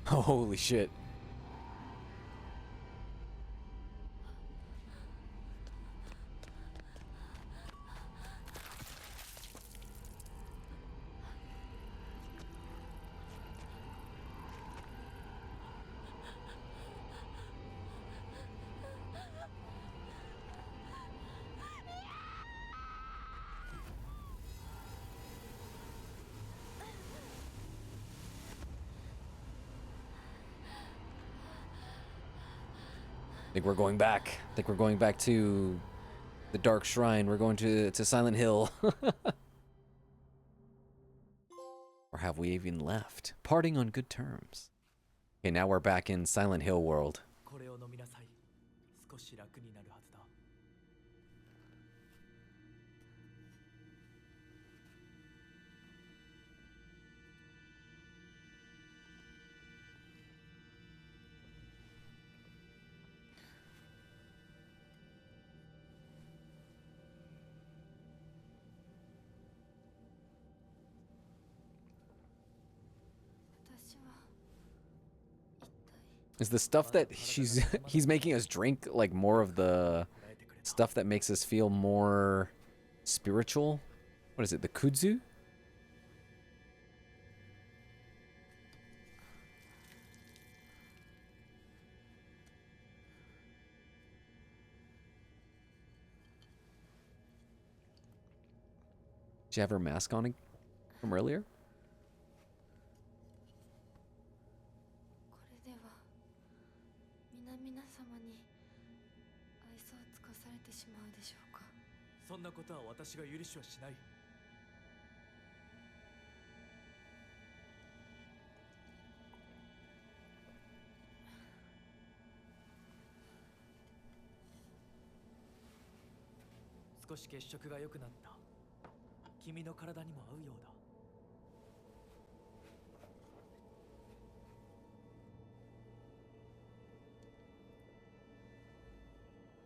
Speaker 2: Oh, holy shit. I think we're going back. I think we're going back to the Dark Shrine. We're going to Silent Hill. Or have we even left? Parting on good terms. Okay, now we're back in Silent Hill world.
Speaker 4: これを飲みなさい。少し楽になるはずだ。
Speaker 2: Is the stuff that he's making us drink like more of the stuff that makes us feel more spiritual? What is it, the kudzu? Did you have her mask on from earlier?
Speaker 1: これでは皆様に愛想を尽かされてしまうでしょうか。
Speaker 4: そんなことは私が許しはしない。少し血色が良くなった。君の体にも合うようだ。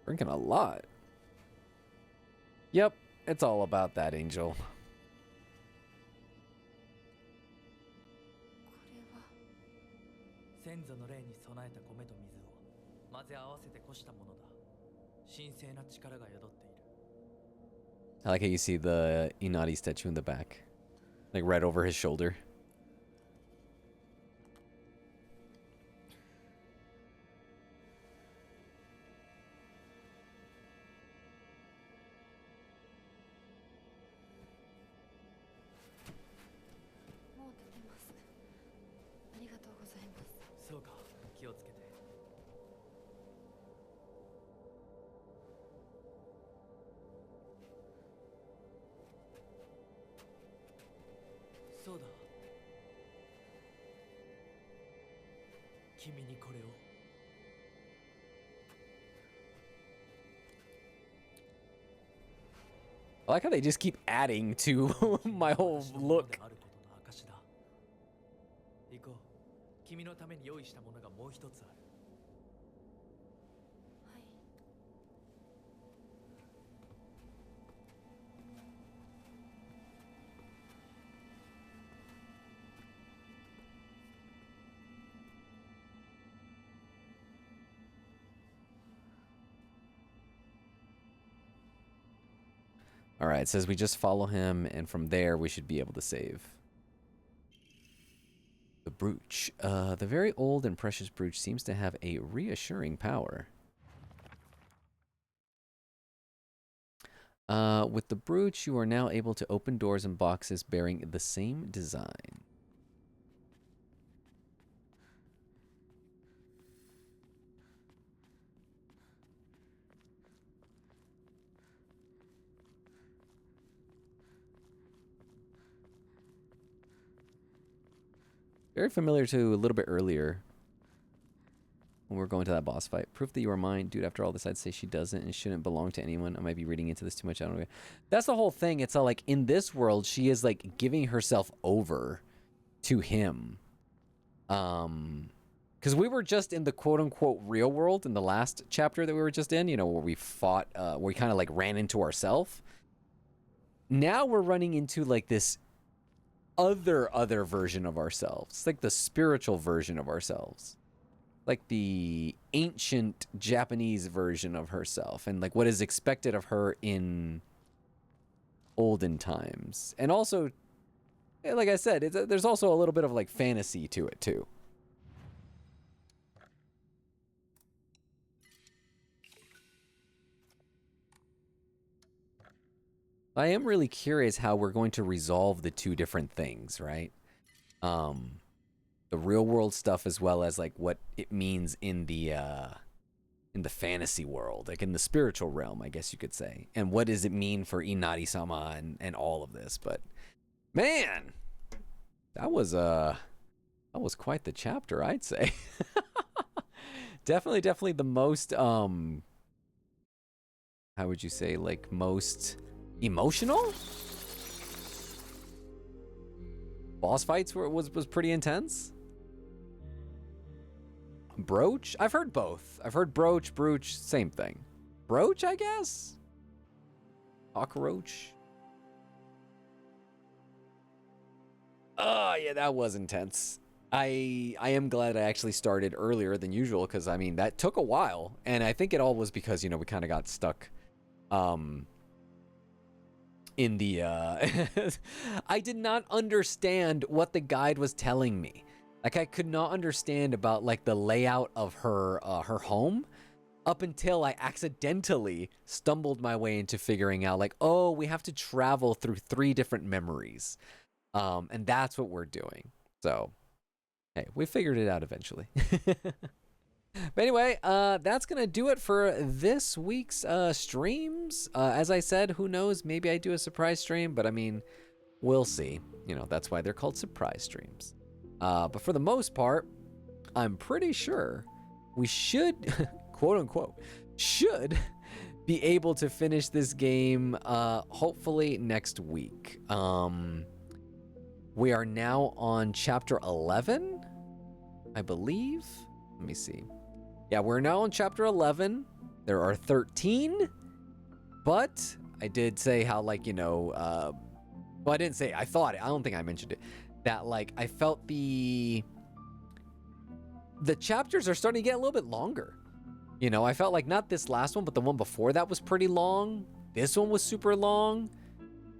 Speaker 2: Drinking a lot. Yep, it's all about that, Angel.
Speaker 1: これは
Speaker 4: 先祖の霊に備えた米と水を混ぜ合わせてこしたものだ。神聖な力が宿っている。
Speaker 2: I like how you see the Inari statue in the back. Like right over his shoulder.
Speaker 4: 君にこれを。
Speaker 2: I like how they just keep adding to my whole
Speaker 4: 私のもの
Speaker 2: look.
Speaker 4: であることの証だ。行こう。君のために用意したものがもう一つある。
Speaker 2: All right, it says we just follow him, and from there we should be able to save. The brooch. The very old and precious brooch seems to have a reassuring power. With the brooch, you are now able to open doors and boxes bearing the same design. Very familiar to a little bit earlier when we're going to that boss fight. Proof that you are mine. Dude, after all this, I'd say she doesn't and shouldn't belong to anyone. I might be reading into this too much. I don't know. That's the whole thing. It's like in this world, she is like giving herself over to him. Because we were just in the quote-unquote real world in the last chapter that we were just in, you know, where we fought, where we kind of like ran into ourselves. Now we're running into like this other version of ourselves, like the spiritual version of ourselves, like the ancient Japanese version of herself, and like what is expected of her in olden times. And also, like I said, there's also a little bit of like fantasy to it too. I am really curious how we're going to resolve the two different things, right? The real world stuff as well as like what it means in the fantasy world, like in the spiritual realm, I guess you could say. And what does it mean for Inari-sama and all of this? But man, that was quite the chapter, I'd say. Definitely the most how would you say, like most emotional? Boss fights was pretty intense. Brooch? I've heard both. I've heard brooch, same thing. Brooch, I guess? Cockroach? Oh, yeah, that was intense. I am glad I actually started earlier than usual, because, I mean, that took a while. And I think it all was because, you know, we kind of got stuck in the I did not understand what the guide was telling me. Like I could not understand about like the layout of her her home up until I accidentally stumbled my way into figuring out like, oh, we have to travel through 3 different memories. And that's what we're doing. So, hey, we figured it out eventually. But anyway, that's going to do it for this week's streams. As I said, who knows? Maybe I do a surprise stream, but I mean, we'll see. You know, that's why they're called surprise streams. But for the most part, I'm pretty sure we should, quote unquote, should be able to finish this game hopefully next week. We are now on chapter 11, I believe. Let me see. Yeah, we're now on chapter 11. There are 13, but I did say how, like, you know, well, I didn't say, I thought it, I don't think I mentioned it, that, like, I felt the chapters are starting to get a little bit longer. You know, I felt like not this last one, but the one before that was pretty long. This one was super long.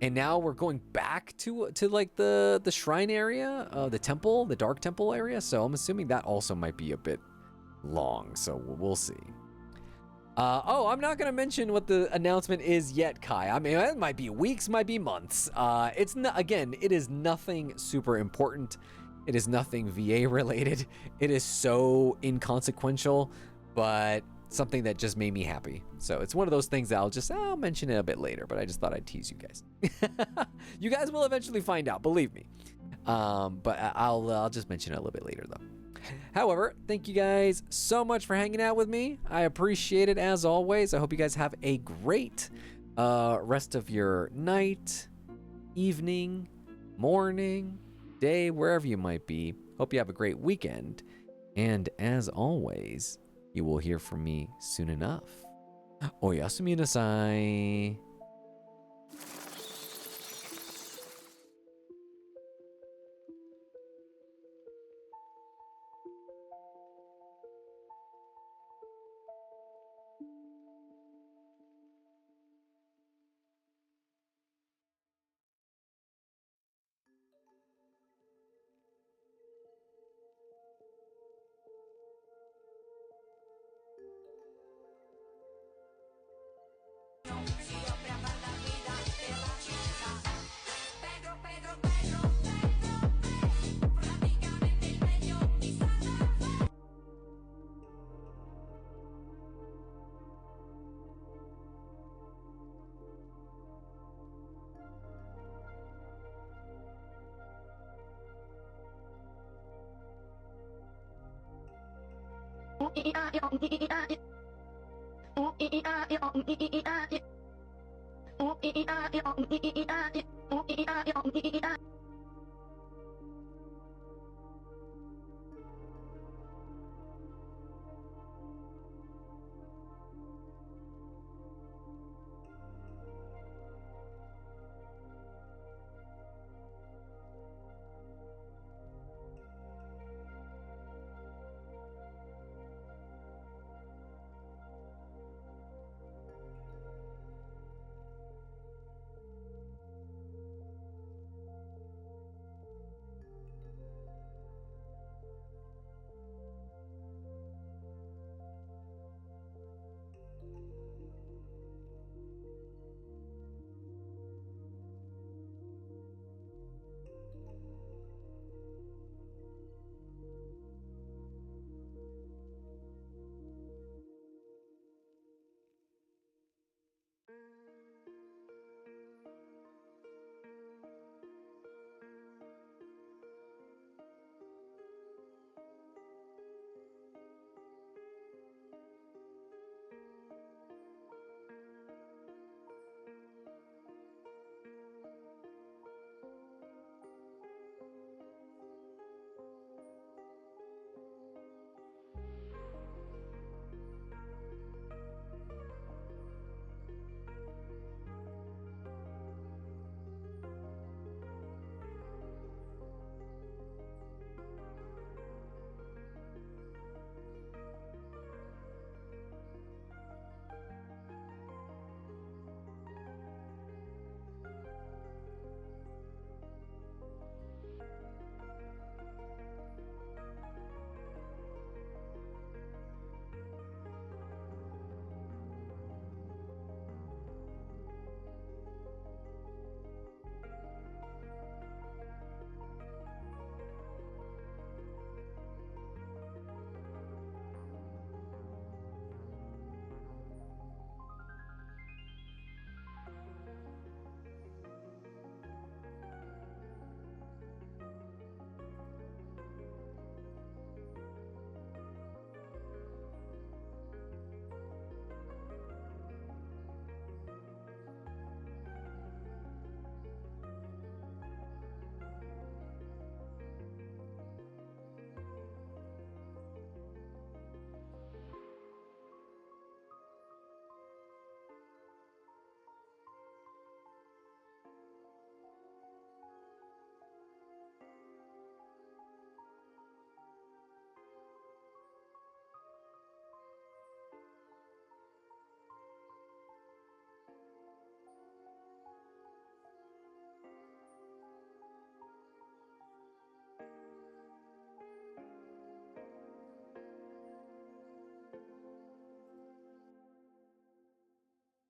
Speaker 2: And now we're going back to like the shrine area, the temple, the dark temple area. So I'm assuming that also might be a bit long. So we'll see. Oh, I'm not gonna mention what the announcement is yet, Kai. I mean, it might be weeks, might be months. It's not, again, it is nothing super important. It is nothing VA related. It is so inconsequential, but something that just made me happy. So it's one of those things that I'll mention it a bit later, but I just thought I'd tease you guys. You guys will eventually find out, believe me. But I'll just mention it a little bit later though. However, thank you guys so much for hanging out with me. I appreciate it as always. I hope you guys have a great rest of your night, evening, morning, day, wherever you might be. Hope you have a great weekend. And as always, you will hear from me soon enough. Oyasumi nasai.
Speaker 5: Oh,